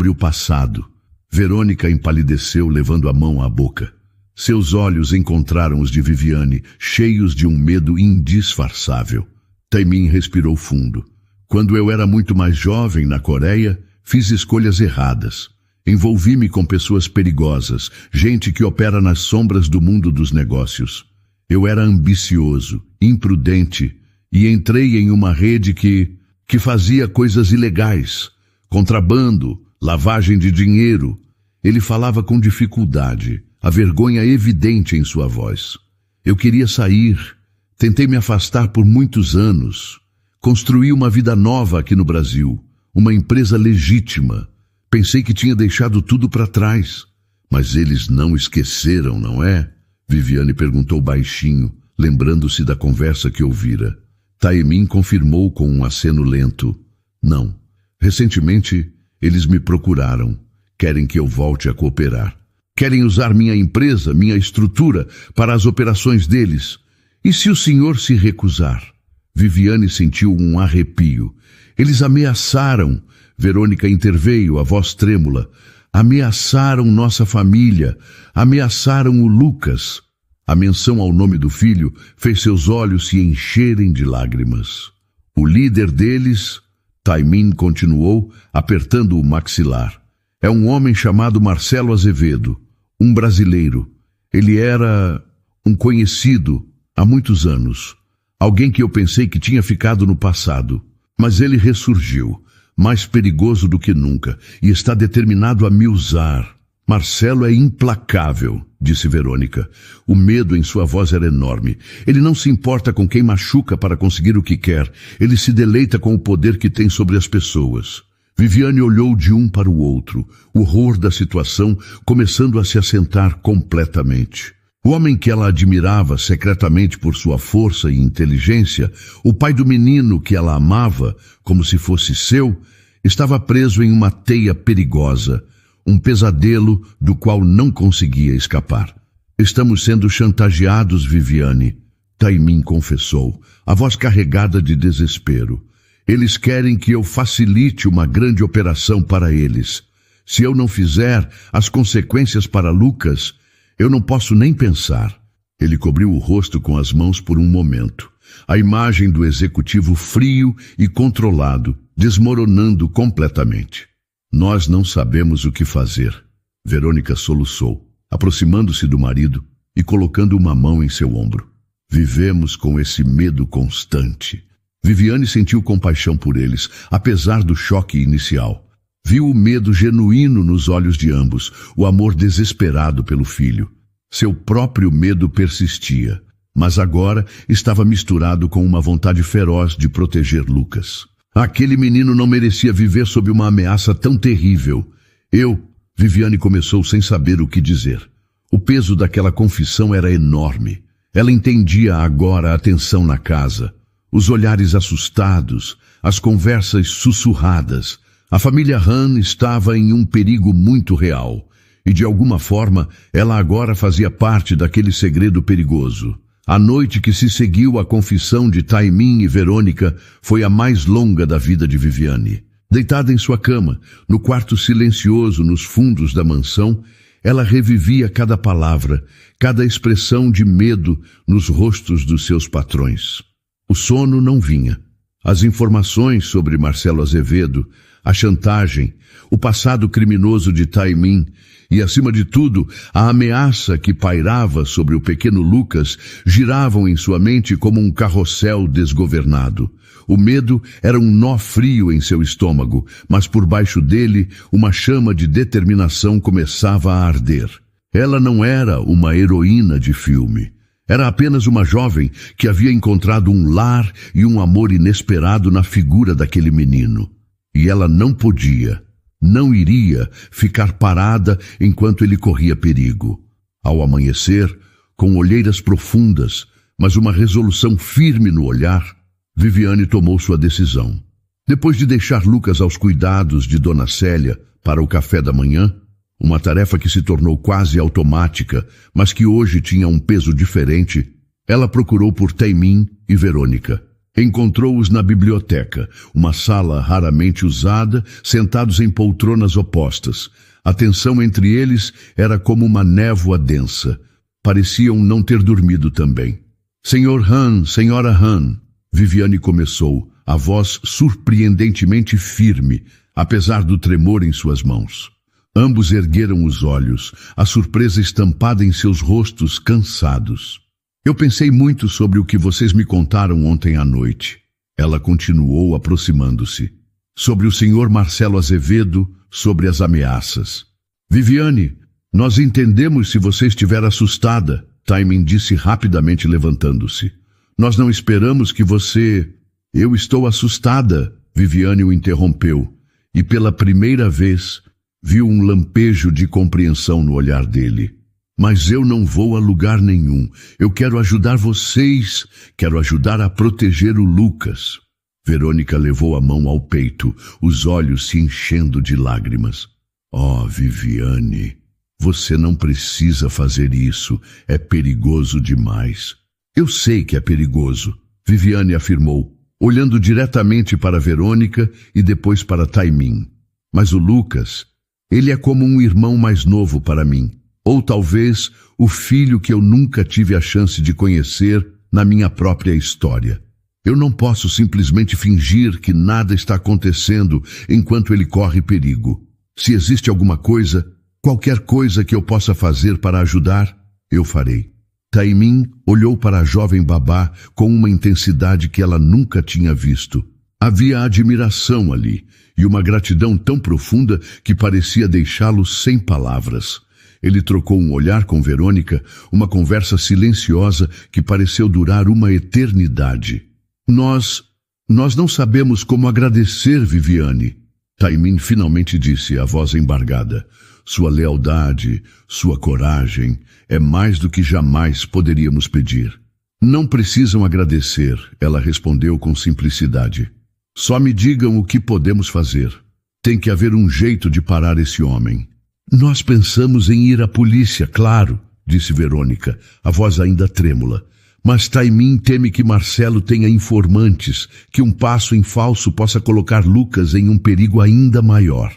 o passado. Verônica empalideceu, levando a mão à boca. Seus olhos encontraram os de Viviane, cheios de um medo indisfarçável. Tae-min respirou fundo. Quando eu era muito mais jovem na Coreia, fiz escolhas erradas. Envolvi-me com pessoas perigosas, gente que opera nas sombras do mundo dos negócios. Eu era ambicioso, imprudente, e entrei em uma rede que fazia coisas ilegais, contrabando, lavagem de dinheiro. Ele falava com dificuldade, a vergonha evidente em sua voz. Eu queria sair, tentei me afastar por muitos anos. Construí uma vida nova aqui no Brasil, uma empresa legítima. Pensei que tinha deixado tudo para trás. Mas eles não esqueceram, não é? Viviane perguntou baixinho, lembrando-se da conversa que ouvira. Tae-min confirmou com um aceno lento. Não. Recentemente, eles me procuraram. Querem que eu volte a cooperar. Querem usar minha empresa, minha estrutura, para as operações deles. E se o senhor se recusar? Viviane sentiu um arrepio. Eles ameaçaram. Verônica interveio, a voz trêmula. Ameaçaram nossa família. Ameaçaram o Lucas. A menção ao nome do filho fez seus olhos se encherem de lágrimas. O líder deles, Tae-min continuou, apertando o maxilar. É um homem chamado Marcelo Azevedo. Um brasileiro. Ele era um conhecido há muitos anos. Alguém que eu pensei que tinha ficado no passado. Mas ele ressurgiu, mais perigoso do que nunca, e está determinado a me usar. Marcelo é implacável, disse Verônica. O medo em sua voz era enorme. Ele não se importa com quem machuca para conseguir o que quer. Ele se deleita com o poder que tem sobre as pessoas. Viviane olhou de um para o outro, o horror da situação começando a se assentar completamente. O homem que ela admirava secretamente por sua força e inteligência, o pai do menino que ela amava, como se fosse seu, estava preso em uma teia perigosa, um pesadelo do qual não conseguia escapar. Estamos sendo chantageados, Viviane, Taimin confessou, a voz carregada de desespero. Eles querem que eu facilite uma grande operação para eles. Se eu não fizer, as consequências para Lucas, eu não posso nem pensar. Ele cobriu o rosto com as mãos por um momento. A imagem do executivo frio e controlado, desmoronando completamente. Nós não sabemos o que fazer. Verônica soluçou, aproximando-se do marido e colocando uma mão em seu ombro. Vivemos com esse medo constante. Viviane sentiu compaixão por eles, apesar do choque inicial. Viu o medo genuíno nos olhos de ambos, o amor desesperado pelo filho. Seu próprio medo persistia, mas agora estava misturado com uma vontade feroz de proteger Lucas. Aquele menino não merecia viver sob uma ameaça tão terrível. Viviane começou sem saber o que dizer. O peso daquela confissão era enorme. Ela entendia agora a tensão na casa. Os olhares assustados, as conversas sussurradas. A família Han estava em um perigo muito real. E de alguma forma, ela agora fazia parte daquele segredo perigoso. A noite que se seguiu à confissão de Taimin e Verônica foi a mais longa da vida de Viviane. Deitada em sua cama, no quarto silencioso nos fundos da mansão, ela revivia cada palavra, cada expressão de medo nos rostos dos seus patrões. O sono não vinha. As informações sobre Marcelo Azevedo, a chantagem, o passado criminoso de Taimin e, acima de tudo, a ameaça que pairava sobre o pequeno Lucas giravam em sua mente como um carrossel desgovernado. O medo era um nó frio em seu estômago, mas por baixo dele uma chama de determinação começava a arder. Ela não era uma heroína de filme. Era apenas uma jovem que havia encontrado um lar e um amor inesperado na figura daquele menino. E ela não podia, não iria ficar parada enquanto ele corria perigo. Ao amanhecer, com olheiras profundas, mas uma resolução firme no olhar, Viviane tomou sua decisão. Depois de deixar Lucas aos cuidados de Dona Célia para o café da manhã, uma tarefa que se tornou quase automática, mas que hoje tinha um peso diferente, ela procurou por Taimin e Verônica. Encontrou-os na biblioteca, uma sala raramente usada, sentados em poltronas opostas. A tensão entre eles era como uma névoa densa. Pareciam não ter dormido também. Senhor Han, Senhora Han, Viviane começou, a voz surpreendentemente firme, apesar do tremor em suas mãos. Ambos ergueram os olhos, a surpresa estampada em seus rostos cansados. Eu pensei muito sobre o que vocês me contaram ontem à noite. Ela continuou aproximando-se. Sobre o senhor Marcelo Azevedo, sobre as ameaças. Viviane, nós entendemos se você estiver assustada, Taimin disse rapidamente levantando-se. Nós não esperamos que você... Eu estou assustada, Viviane o interrompeu, e pela primeira vez viu um lampejo de compreensão no olhar dele. Mas eu não vou a lugar nenhum. Eu quero ajudar vocês, quero ajudar a proteger o Lucas. Verônica levou a mão ao peito, os olhos se enchendo de lágrimas. Oh, Viviane, você não precisa fazer isso, é perigoso demais. Eu sei que é perigoso, Viviane afirmou, olhando diretamente para Verônica e depois para Taimin. Mas o Lucas, ele é como um irmão mais novo para mim, ou talvez o filho que eu nunca tive a chance de conhecer na minha própria história. Eu não posso simplesmente fingir que nada está acontecendo enquanto ele corre perigo. Se existe alguma coisa, Qualquer coisa que eu possa fazer para ajudar, eu farei. Taimin olhou para a jovem babá com uma intensidade que ela nunca tinha visto. Havia admiração ali e uma gratidão tão profunda que parecia deixá-lo sem palavras. Ele trocou um olhar com Verônica, uma conversa silenciosa que pareceu durar uma eternidade. Nós não sabemos como agradecer, Viviane. Taimin finalmente disse, a voz embargada. Sua lealdade, sua coragem, é mais do que jamais poderíamos pedir. Não precisam agradecer, ela respondeu com simplicidade. Só me digam o que podemos fazer. Tem que haver um jeito de parar esse homem. Nós pensamos em ir à polícia, claro, disse Verônica, a voz ainda trêmula. Mas Taimin teme que Marcelo tenha informantes, que um passo em falso possa colocar Lucas em um perigo ainda maior.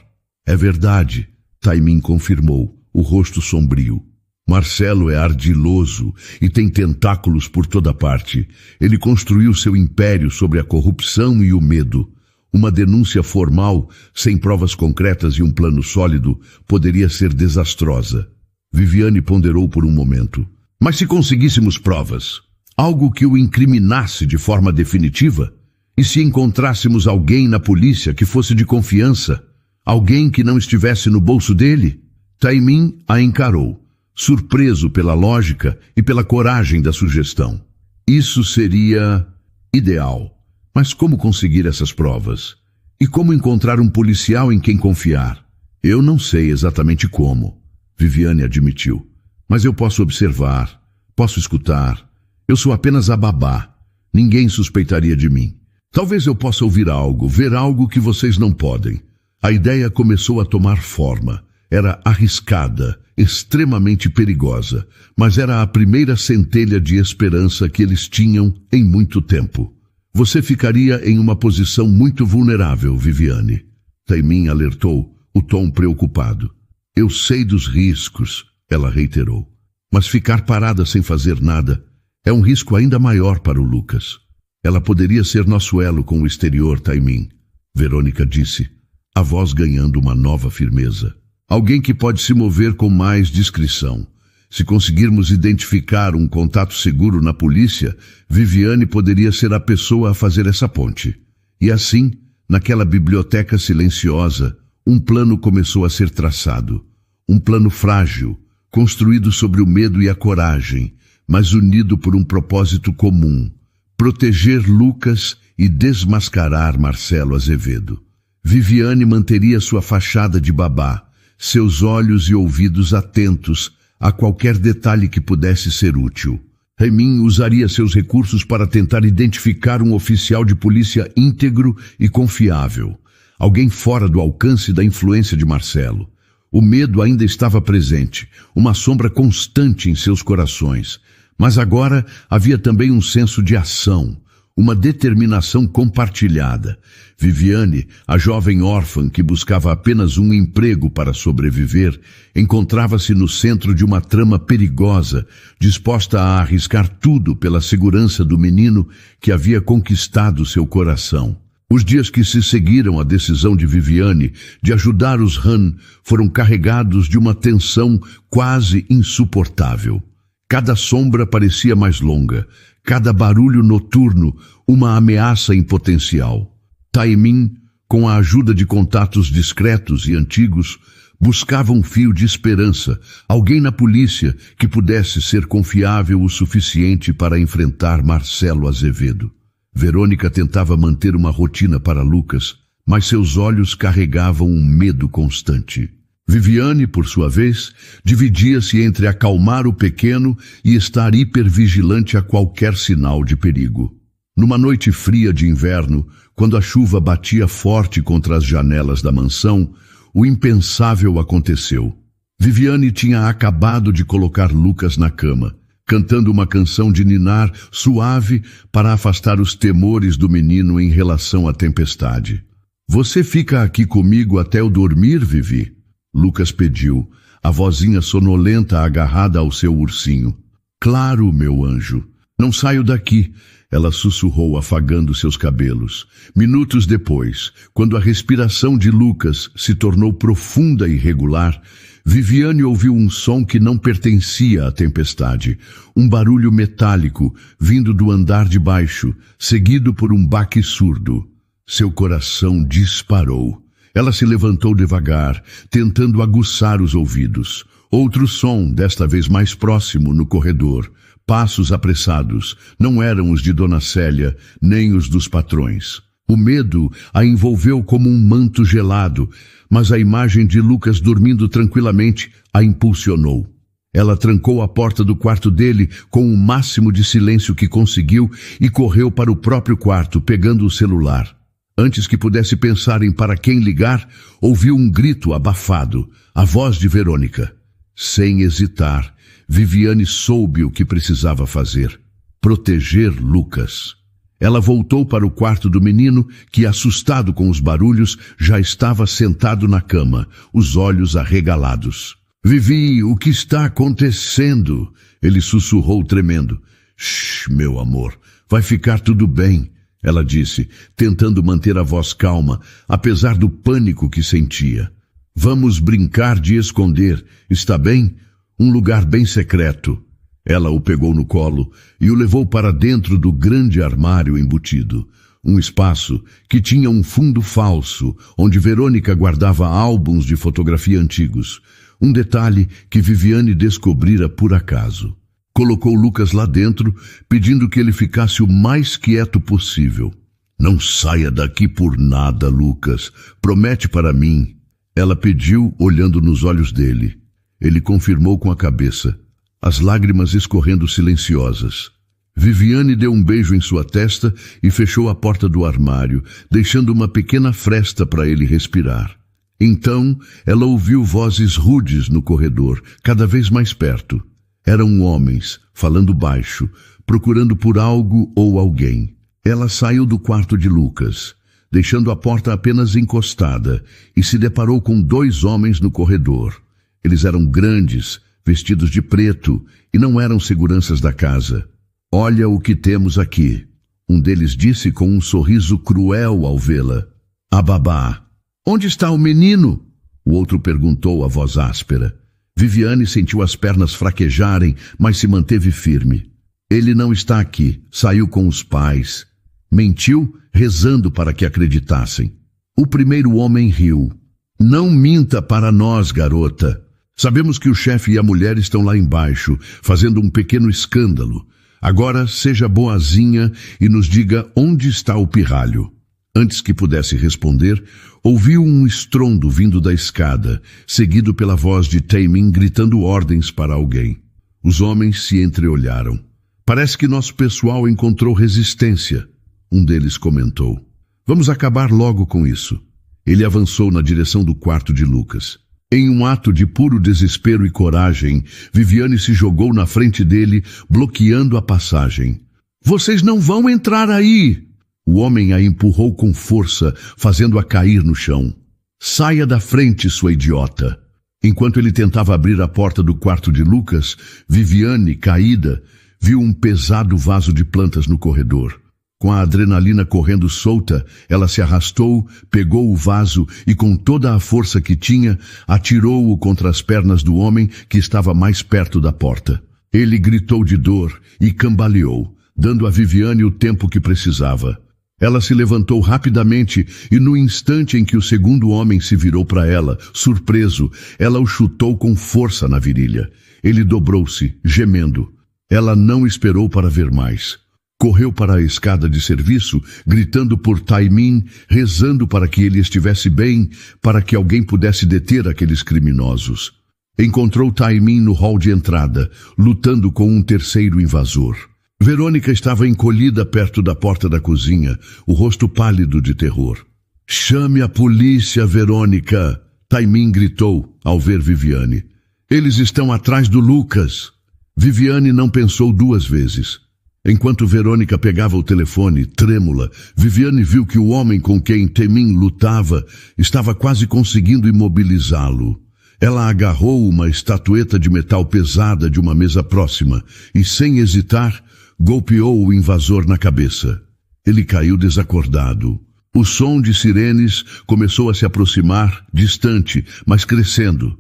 É verdade, Taimin confirmou, o rosto sombrio. Marcelo é ardiloso e tem tentáculos por toda parte. Ele construiu seu império sobre a corrupção e o medo. Uma denúncia formal, sem provas concretas e um plano sólido, poderia ser desastrosa. Viviane ponderou por um momento. Mas se conseguíssemos provas, algo que o incriminasse de forma definitiva, e se encontrássemos alguém na polícia que fosse de confiança, alguém que não estivesse no bolso dele? Taimin a encarou, surpreso pela lógica e pela coragem da sugestão. Isso seria ideal. Mas como conseguir essas provas? E como encontrar um policial em quem confiar? Eu não sei exatamente como, Viviane admitiu. Mas eu posso observar, posso escutar. Eu sou apenas a babá. Ninguém suspeitaria de mim. Talvez eu possa ouvir algo, ver algo que vocês não podem. A ideia começou a tomar forma. Era arriscada, extremamente perigosa, mas era a primeira centelha de esperança que eles tinham em muito tempo. Você ficaria em uma posição muito vulnerável, Viviane. Taimin alertou, o tom preocupado. Eu sei dos riscos, ela reiterou. Mas ficar parada sem fazer nada é um risco ainda maior para o Lucas. Ela poderia ser nosso elo com o exterior, Taimin. Verônica disse, a voz ganhando uma nova firmeza. Alguém que pode se mover com mais discrição. Se conseguirmos identificar um contato seguro na polícia, Viviane poderia ser a pessoa a fazer essa ponte. E assim, naquela biblioteca silenciosa, um plano começou a ser traçado. Um plano frágil, construído sobre o medo e a coragem, mas unido por um propósito comum: proteger Lucas e desmascarar Marcelo Azevedo. Viviane manteria sua fachada de babá, seus olhos e ouvidos atentos a qualquer detalhe que pudesse ser útil. Taimin usaria seus recursos para tentar identificar um oficial de polícia íntegro e confiável, alguém fora do alcance da influência de Marcelo. O medo ainda estava presente, uma sombra constante em seus corações, mas agora havia também um senso de ação, uma determinação compartilhada. Viviane, a jovem órfã que buscava apenas um emprego para sobreviver, encontrava-se no centro de uma trama perigosa, disposta a arriscar tudo pela segurança do menino que havia conquistado seu coração. Os dias que se seguiram à decisão de Viviane de ajudar os Han foram carregados de uma tensão quase insuportável. Cada sombra parecia mais longa, cada barulho noturno uma ameaça em potencial. Taimin, com a ajuda de contatos discretos e antigos, buscava um fio de esperança, alguém na polícia que pudesse ser confiável o suficiente para enfrentar Marcelo Azevedo. Verônica tentava manter uma rotina para Lucas, mas seus olhos carregavam um medo constante. Viviane, por sua vez, dividia-se entre acalmar o pequeno e estar hipervigilante a qualquer sinal de perigo. Numa noite fria de inverno, quando a chuva batia forte contra as janelas da mansão, o impensável aconteceu. Viviane tinha acabado de colocar Lucas na cama, cantando uma canção de ninar suave para afastar os temores do menino em relação à tempestade. Você fica aqui comigo até eu dormir, Vivi? Lucas pediu, a vozinha sonolenta agarrada ao seu ursinho. Claro, meu anjo. Não saio daqui, ela sussurrou afagando seus cabelos. Minutos depois, quando a respiração de Lucas se tornou profunda e regular, Viviane ouviu um som que não pertencia à tempestade, um barulho metálico vindo do andar de baixo, seguido por um baque surdo. Seu coração disparou. Ela se levantou devagar, tentando aguçar os ouvidos. Outro som, desta vez mais próximo, no corredor. Passos apressados. Não eram os de Dona Célia, nem os dos patrões. O medo a envolveu como um manto gelado, mas a imagem de Lucas dormindo tranquilamente a impulsionou. Ela trancou a porta do quarto dele com o máximo de silêncio que conseguiu e correu para o próprio quarto, pegando o celular. Antes que pudesse pensar em para quem ligar, ouviu um grito abafado, a voz de Verônica. Sem hesitar, Viviane soube o que precisava fazer: proteger Lucas. Ela voltou para o quarto do menino, que, assustado com os barulhos, já estava sentado na cama, os olhos arregalados. Vivi, o que está acontecendo? Ele sussurrou tremendo. Shh, meu amor, vai ficar tudo bem, ela disse, tentando manter a voz calma, apesar do pânico que sentia. Vamos brincar de esconder, está bem? Um lugar bem secreto. Ela o pegou no colo e o levou para dentro do grande armário embutido. Um espaço que tinha um fundo falso, onde Verônica guardava álbuns de fotografia antigos. Um detalhe que Viviane descobrira por acaso. Colocou Lucas lá dentro, pedindo que ele ficasse o mais quieto possível. Não saia daqui por nada, Lucas. Promete para mim. Ela pediu, olhando nos olhos dele. Ele confirmou com a cabeça, as lágrimas escorrendo silenciosas. Viviane deu um beijo em sua testa e fechou a porta do armário, deixando uma pequena fresta para ele respirar. Então, ela ouviu vozes rudes no corredor, cada vez mais perto. Eram homens, falando baixo, procurando por algo ou alguém. Ela saiu do quarto de Lucas, deixando a porta apenas encostada, e se deparou com 2 homens no corredor. Eles eram grandes, vestidos de preto, e não eram seguranças da casa. Olha o que temos aqui, um deles disse com um sorriso cruel ao vê-la. A babá. Onde está o menino? O outro perguntou a voz áspera. Viviane sentiu as pernas fraquejarem, mas se manteve firme. Ele não está aqui, saiu com os pais. Mentiu, rezando para que acreditassem. O primeiro homem riu. Não minta para nós, garota. Sabemos que o chefe e a mulher estão lá embaixo, fazendo um pequeno escândalo. Agora seja boazinha e nos diga onde está o pirralho. Antes que pudesse responder, ouviu um estrondo vindo da escada, seguido pela voz de Taimin gritando ordens para alguém. Os homens se entreolharam. Parece que nosso pessoal encontrou resistência, um deles comentou. Vamos acabar logo com isso. Ele avançou na direção do quarto de Lucas. Em um ato de puro desespero e coragem, Viviane se jogou na frente dele, bloqueando a passagem. Vocês não vão entrar aí! O homem a empurrou com força, fazendo-a cair no chão. Saia da frente, sua idiota! Enquanto ele tentava abrir a porta do quarto de Lucas, Viviane, caída, viu um pesado vaso de plantas no corredor. Com a adrenalina correndo solta, ela se arrastou, pegou o vaso e, com toda a força que tinha, atirou-o contra as pernas do homem que estava mais perto da porta. Ele gritou de dor e cambaleou, dando a Viviane o tempo que precisava. Ela se levantou rapidamente e, no instante em que o segundo homem se virou para ela, surpreso, ela o chutou com força na virilha. Ele dobrou-se, gemendo. Ela não esperou para ver mais. Correu para a escada de serviço, gritando por Taimin, rezando para que ele estivesse bem, para que alguém pudesse deter aqueles criminosos. Encontrou Taimin no hall de entrada, lutando com um terceiro invasor. Verônica estava encolhida perto da porta da cozinha, o rosto pálido de terror. Chame a polícia, Verônica! Taimin gritou ao ver Viviane. Eles estão atrás do Lucas. Viviane não pensou 2 vezes. Enquanto Verônica pegava o telefone, trêmula, Viviane viu que o homem com quem Taimin lutava estava quase conseguindo imobilizá-lo. Ela agarrou uma estatueta de metal pesada de uma mesa próxima e, sem hesitar, golpeou o invasor na cabeça. Ele caiu desacordado. O som de sirenes começou a se aproximar, distante, mas crescendo.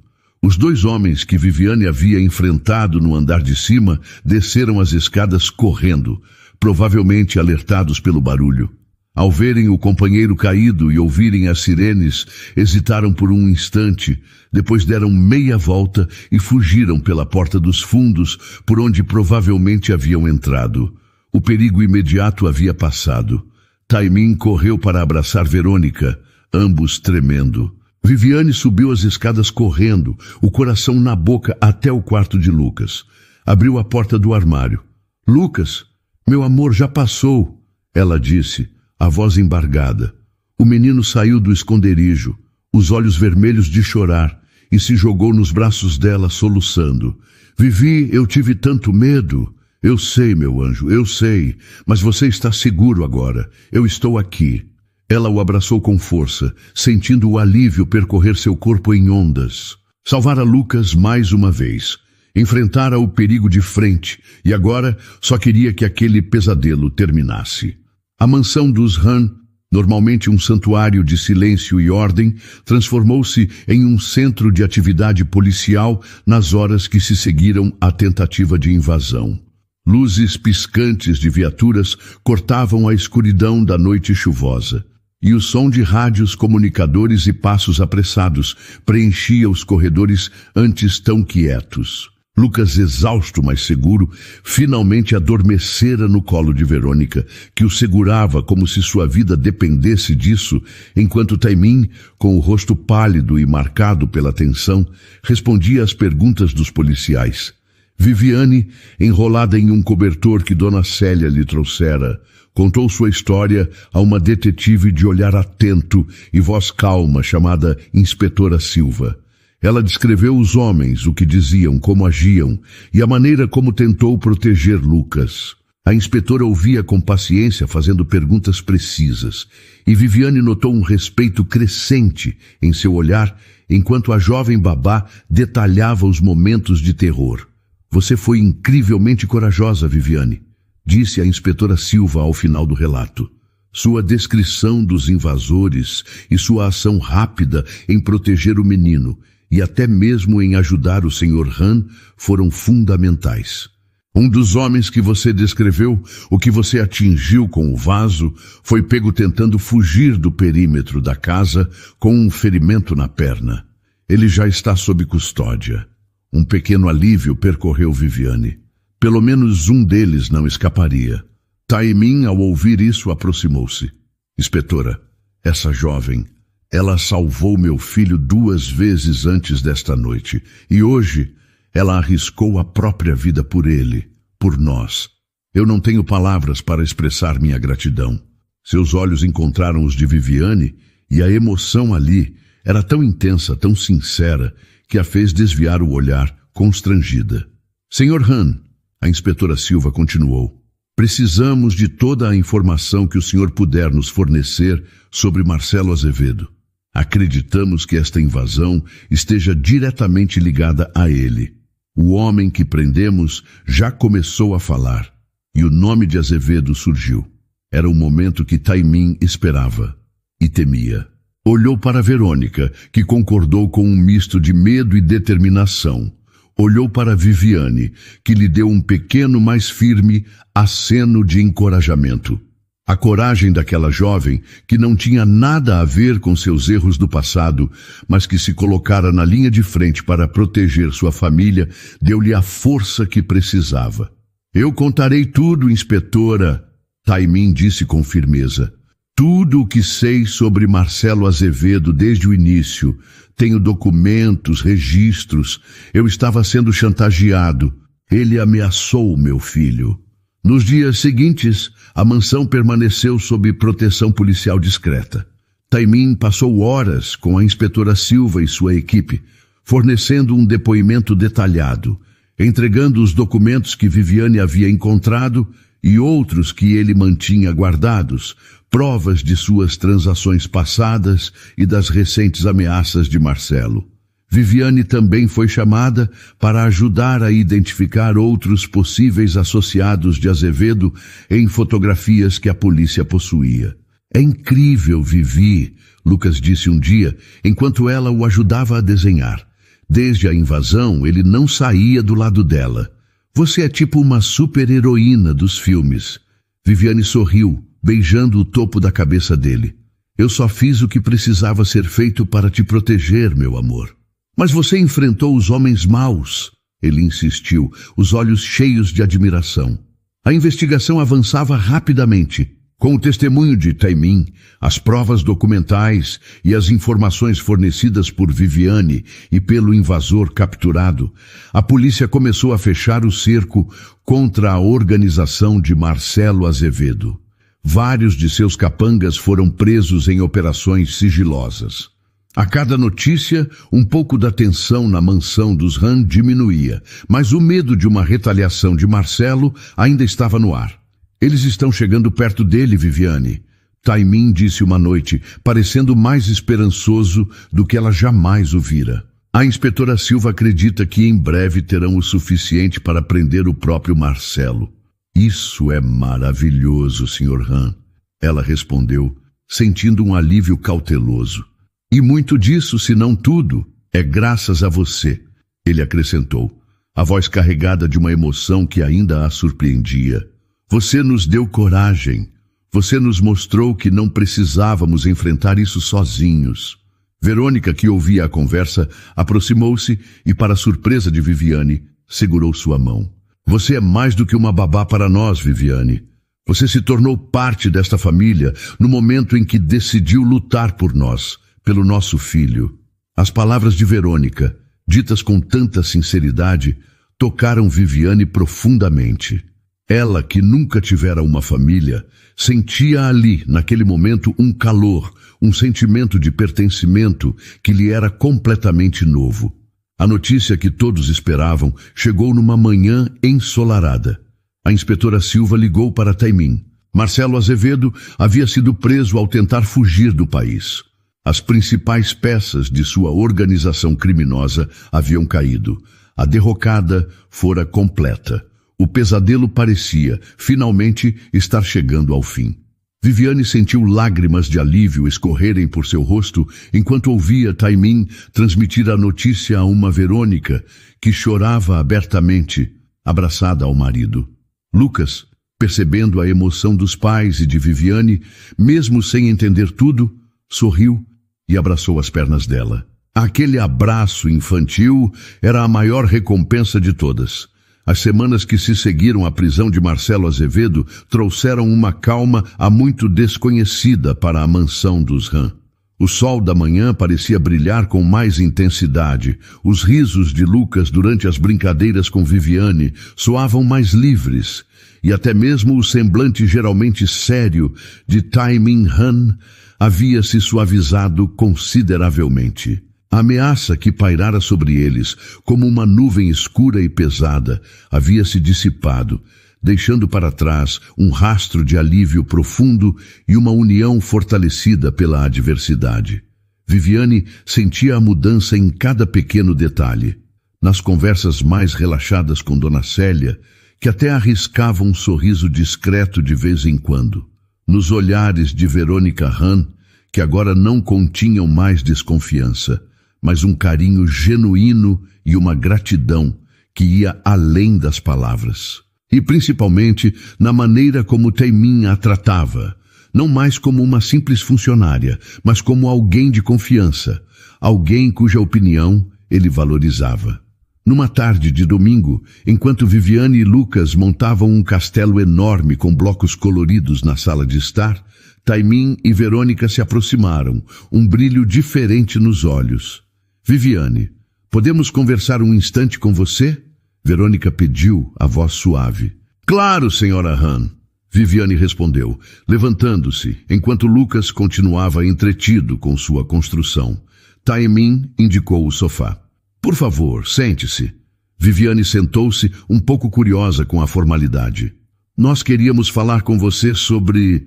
Os 2 homens que Viviane havia enfrentado no andar de cima desceram as escadas correndo, provavelmente alertados pelo barulho. Ao verem o companheiro caído e ouvirem as sirenes, hesitaram por um instante, depois deram meia volta e fugiram pela porta dos fundos, por onde provavelmente haviam entrado. O perigo imediato havia passado. Taimin correu para abraçar Verônica, ambos tremendo. Viviane subiu as escadas correndo, o coração na boca, até o quarto de Lucas. Abriu a porta do armário. "Lucas, meu amor, já passou", ela disse, a voz embargada. O menino saiu do esconderijo, os olhos vermelhos de chorar, e se jogou nos braços dela, soluçando. "Vivi, eu tive tanto medo." "Eu sei, meu anjo, eu sei, mas você está seguro agora. Eu estou aqui." Ela o abraçou com força, sentindo o alívio percorrer seu corpo em ondas. Salvara Lucas mais uma vez. Enfrentara o perigo de frente, e agora só queria que aquele pesadelo terminasse. A mansão dos Han, normalmente um santuário de silêncio e ordem, transformou-se em um centro de atividade policial nas horas que se seguiram à tentativa de invasão. Luzes piscantes de viaturas cortavam a escuridão da noite chuvosa, e o som de rádios comunicadores e passos apressados preenchia os corredores antes tão quietos. Lucas, exausto, mas seguro, finalmente adormecera no colo de Verônica, que o segurava como se sua vida dependesse disso, enquanto Taimin, com o rosto pálido e marcado pela tensão, respondia às perguntas dos policiais. Viviane, enrolada em um cobertor que Dona Célia lhe trouxera, contou sua história a uma detetive de olhar atento e voz calma chamada Inspetora Silva. Ela descreveu os homens, o que diziam, como agiam e a maneira como tentou proteger Lucas. A inspetora ouvia com paciência, fazendo perguntas precisas, e Viviane notou um respeito crescente em seu olhar enquanto a jovem babá detalhava os momentos de terror. "Você foi incrivelmente corajosa, Viviane", disse a inspetora Silva ao final do relato. Sua descrição dos invasores e sua ação rápida em proteger o menino e até mesmo em ajudar o Sr. Han foram fundamentais. Um dos homens que você descreveu, o que você atingiu com o vaso, foi pego tentando fugir do perímetro da casa com um ferimento na perna. Ele já está sob custódia. Um pequeno alívio percorreu Viviane. Pelo menos um deles não escaparia. Taimin, ao ouvir isso, aproximou-se. "Inspetora, essa jovem, ela salvou meu filho 2 vezes antes desta noite, e hoje ela arriscou a própria vida por ele, por nós. Eu não tenho palavras para expressar minha gratidão." Seus olhos encontraram os de Viviane, e a emoção ali era tão intensa, tão sincera, que a fez desviar o olhar, constrangida. "Sr. Han", a inspetora Silva continuou, "precisamos de toda a informação que o senhor puder nos fornecer sobre Marcelo Azevedo. Acreditamos que esta invasão esteja diretamente ligada a ele. O homem que prendemos já começou a falar, e o nome de Azevedo surgiu. Era o momento que Taimin esperava e temia. Olhou para Verônica, que concordou com um misto de medo e determinação. Olhou para Viviane, que lhe deu um pequeno, mais firme aceno de encorajamento. A coragem daquela jovem, que não tinha nada a ver com seus erros do passado, mas que se colocara na linha de frente para proteger sua família, deu-lhe a força que precisava. "Eu contarei tudo, inspetora", Taimin disse com firmeza. "Tudo o que sei sobre Marcelo Azevedo desde o início. Tenho documentos, registros. Eu estava sendo chantageado. Ele ameaçou meu filho." Nos dias seguintes, a mansão permaneceu sob proteção policial discreta. Taimin passou horas com a inspetora Silva e sua equipe, fornecendo um depoimento detalhado, entregando os documentos que Viviane havia encontrado e outros que ele mantinha guardados, provas de suas transações passadas e das recentes ameaças de Marcelo. Viviane também foi chamada para ajudar a identificar outros possíveis associados de Azevedo em fotografias que a polícia possuía. "É incrível, Vivi", Lucas disse um dia, enquanto ela o ajudava a desenhar. Desde a invasão, ele não saía do lado dela. Você é tipo uma super-heroína dos filmes. Viviane sorriu, beijando o topo da cabeça dele. Eu só fiz o que precisava ser feito para te proteger, meu amor. Mas você enfrentou os homens maus, ele insistiu, os olhos cheios de admiração. A investigação avançava rapidamente. Com o testemunho de Taimin, as provas documentais e as informações fornecidas por Viviane e pelo invasor capturado, a polícia começou a fechar o cerco contra a organização de Marcelo Azevedo. Vários de seus capangas foram presos em operações sigilosas. A cada notícia, um pouco da tensão na mansão dos Han diminuía, mas o medo de uma retaliação de Marcelo ainda estava no ar. Eles estão chegando perto dele, Viviane. Taimin disse uma noite, parecendo mais esperançoso do que ela jamais o vira. A inspetora Silva acredita que em breve terão o suficiente para prender o próprio Marcelo. Isso é maravilhoso, Sr. Han. Ela respondeu, sentindo um alívio cauteloso. E muito disso, se não tudo, é graças a você, ele acrescentou, a voz carregada de uma emoção que ainda a surpreendia. Você nos deu coragem. Você nos mostrou que não precisávamos enfrentar isso sozinhos. Verônica, que ouvia a conversa, aproximou-se e, para a surpresa de Viviane, segurou sua mão. Você é mais do que uma babá para nós, Viviane. Você se tornou parte desta família no momento em que decidiu lutar por nós, pelo nosso filho. As palavras de Verônica, ditas com tanta sinceridade, tocaram Viviane profundamente. Ela, que nunca tivera uma família, sentia ali, naquele momento, um calor, um sentimento de pertencimento que lhe era completamente novo. A notícia que todos esperavam chegou numa manhã ensolarada. A inspetora Silva ligou para Taimin. Marcelo Azevedo havia sido preso ao tentar fugir do país. As principais peças de sua organização criminosa haviam caído. A derrocada fora completa. O pesadelo parecia, finalmente, estar chegando ao fim. Viviane sentiu lágrimas de alívio escorrerem por seu rosto enquanto ouvia Taimin transmitir a notícia a uma Verônica que chorava abertamente, abraçada ao marido. Lucas, percebendo a emoção dos pais e de Viviane, mesmo sem entender tudo, sorriu e abraçou as pernas dela. Aquele abraço infantil era a maior recompensa de todas. As semanas que se seguiram à prisão de Marcelo Azevedo trouxeram uma calma há muito desconhecida para a mansão dos Han. O sol da manhã parecia brilhar com mais intensidade. Os risos de Lucas durante as brincadeiras com Viviane soavam mais livres, e até mesmo o semblante geralmente sério de Taimin Han havia se suavizado consideravelmente. A ameaça que pairara sobre eles, como uma nuvem escura e pesada, havia se dissipado, deixando para trás um rastro de alívio profundo e uma união fortalecida pela adversidade. Viviane sentia a mudança em cada pequeno detalhe. Nas conversas mais relaxadas com Dona Célia, que até arriscava um sorriso discreto de vez em quando. Nos olhares de Verônica Han, que agora não continham mais desconfiança, mas um carinho genuíno e uma gratidão que ia além das palavras. E principalmente na maneira como Taimin a tratava, não mais como uma simples funcionária, mas como alguém de confiança, alguém cuja opinião ele valorizava. Numa tarde de domingo, enquanto Viviane e Lucas montavam um castelo enorme com blocos coloridos na sala de estar, Taimin e Verônica se aproximaram, um brilho diferente nos olhos. Viviane, podemos conversar um instante com você? Verônica pediu, a voz suave. Claro, senhora Han, Viviane respondeu, levantando-se, enquanto Lucas continuava entretido com sua construção. Taimin indicou o sofá. Por favor, sente-se. Viviane sentou-se, um pouco curiosa com a formalidade. Nós queríamos falar com você sobre...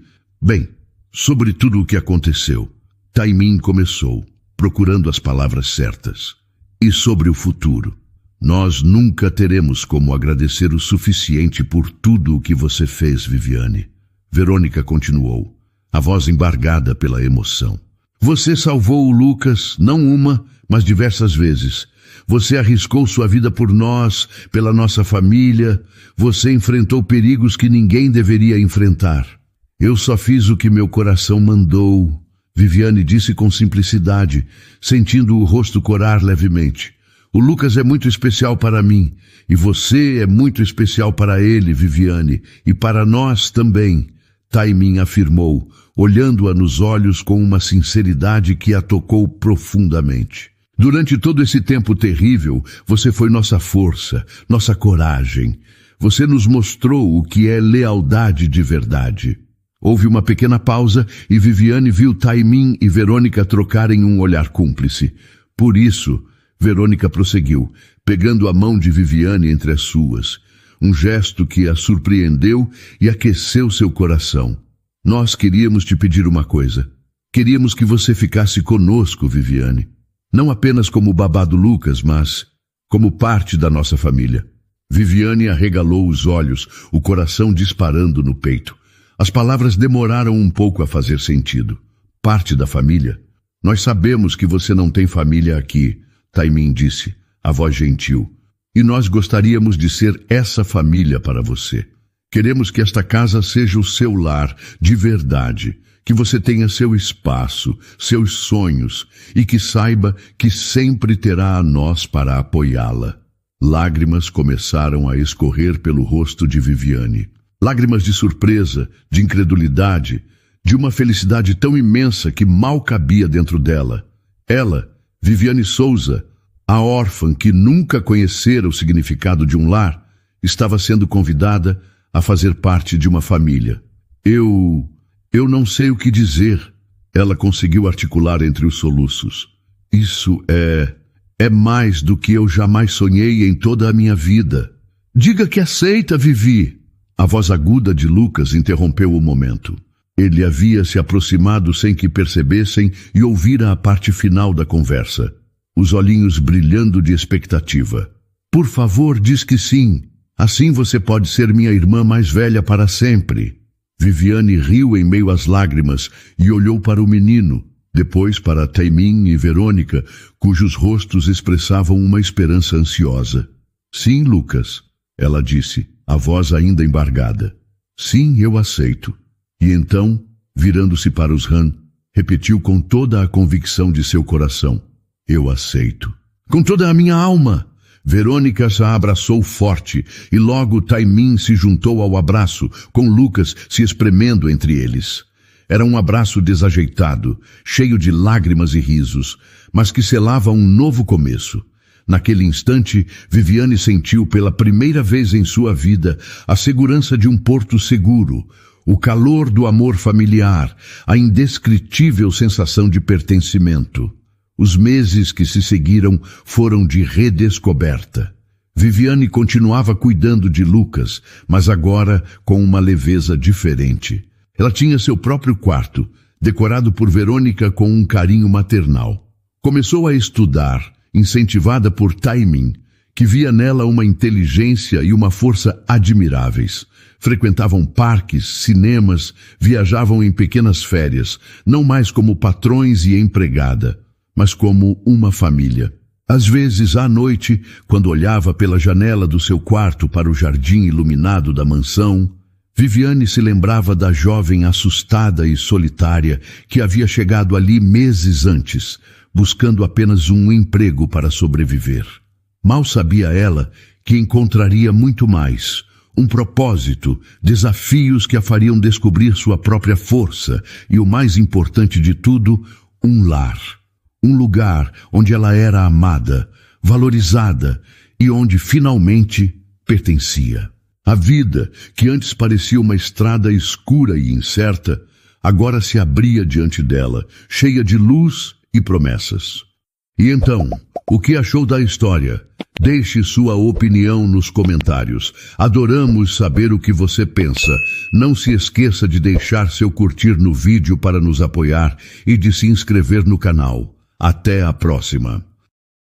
sobre tudo o que aconteceu. Taimin começou, procurando as palavras certas. E sobre o futuro. Nós nunca teremos como agradecer o suficiente por tudo o que você fez, Viviane. Verônica continuou, a voz embargada pela emoção. Você salvou o Lucas, não uma, mas diversas vezes. Você arriscou sua vida por nós, pela nossa família. Você enfrentou perigos que ninguém deveria enfrentar. Eu só fiz o que meu coração mandou, Viviane disse com simplicidade, sentindo o rosto corar levemente. O Lucas é muito especial para mim, e você é muito especial para ele, Viviane, e para nós também, Taimin afirmou, olhando-a nos olhos com uma sinceridade que a tocou profundamente. Durante todo esse tempo terrível, você foi nossa força, nossa coragem. Você nos mostrou o que é lealdade de verdade. Houve uma pequena pausa e Viviane viu Taimin e Verônica trocarem um olhar cúmplice. Por isso, Verônica prosseguiu, pegando a mão de Viviane entre as suas. Um gesto que a surpreendeu e aqueceu seu coração. Nós queríamos te pedir uma coisa. Queríamos que você ficasse conosco, Viviane. Não apenas como babá do Lucas, mas como parte da nossa família. Viviane arregalou os olhos, o coração disparando no peito. As palavras demoraram um pouco a fazer sentido. Parte da família? Nós sabemos que você não tem família aqui, Taimin disse, a voz gentil. E nós gostaríamos de ser essa família para você. Queremos que esta casa seja o seu lar, de verdade. Que você tenha seu espaço, seus sonhos, e que saiba que sempre terá a nós para apoiá-la. Lágrimas começaram a escorrer pelo rosto de Viviane. Lágrimas de surpresa, de incredulidade, de uma felicidade tão imensa que mal cabia dentro dela. Ela, Viviane Souza, a órfã que nunca conhecera o significado de um lar, estava sendo convidada a fazer parte de uma família. Eu não sei o que dizer, ela conseguiu articular entre os soluços. Isso é mais do que eu jamais sonhei em toda a minha vida. Diga que aceita, Vivi. A voz aguda de Lucas interrompeu o momento. Ele havia se aproximado sem que percebessem e ouvira a parte final da conversa, os olhinhos brilhando de expectativa. Por favor, diz que sim. Assim você pode ser minha irmã mais velha para sempre. Viviane riu em meio às lágrimas e olhou para o menino, depois para Taimin e Verônica, cujos rostos expressavam uma esperança ansiosa. Sim, Lucas, ela disse, a voz ainda embargada. Sim, eu aceito. E então, virando-se para os Han, repetiu com toda a convicção de seu coração. Eu aceito. Com toda a minha alma! Verônica a abraçou forte e logo Taimin se juntou ao abraço, com Lucas se espremendo entre eles. Era um abraço desajeitado, cheio de lágrimas e risos, mas que selava um novo começo. Naquele instante, Viviane sentiu pela primeira vez em sua vida a segurança de um porto seguro, o calor do amor familiar, a indescritível sensação de pertencimento. Os meses que se seguiram foram de redescoberta. Viviane continuava cuidando de Lucas, mas agora com uma leveza diferente. Ela tinha seu próprio quarto, decorado por Verônica com um carinho maternal. Começou a estudar, incentivada por Taimin, que via nela uma inteligência e uma força admiráveis. Frequentavam parques, cinemas, viajavam em pequenas férias, não mais como patrões e empregada, mas como uma família. Às vezes, à noite, quando olhava pela janela do seu quarto para o jardim iluminado da mansão, Viviane se lembrava da jovem assustada e solitária que havia chegado ali meses antes, buscando apenas um emprego para sobreviver. Mal sabia ela que encontraria muito mais, um propósito, desafios que a fariam descobrir sua própria força e, o mais importante de tudo, um lar. Um lugar onde ela era amada, valorizada e onde finalmente pertencia. A vida, que antes parecia uma estrada escura e incerta, agora se abria diante dela, cheia de luz e promessas. E então, o que achou da história? Deixe sua opinião nos comentários. Adoramos saber o que você pensa. Não se esqueça de deixar seu curtir no vídeo para nos apoiar e de se inscrever no canal. Até a próxima!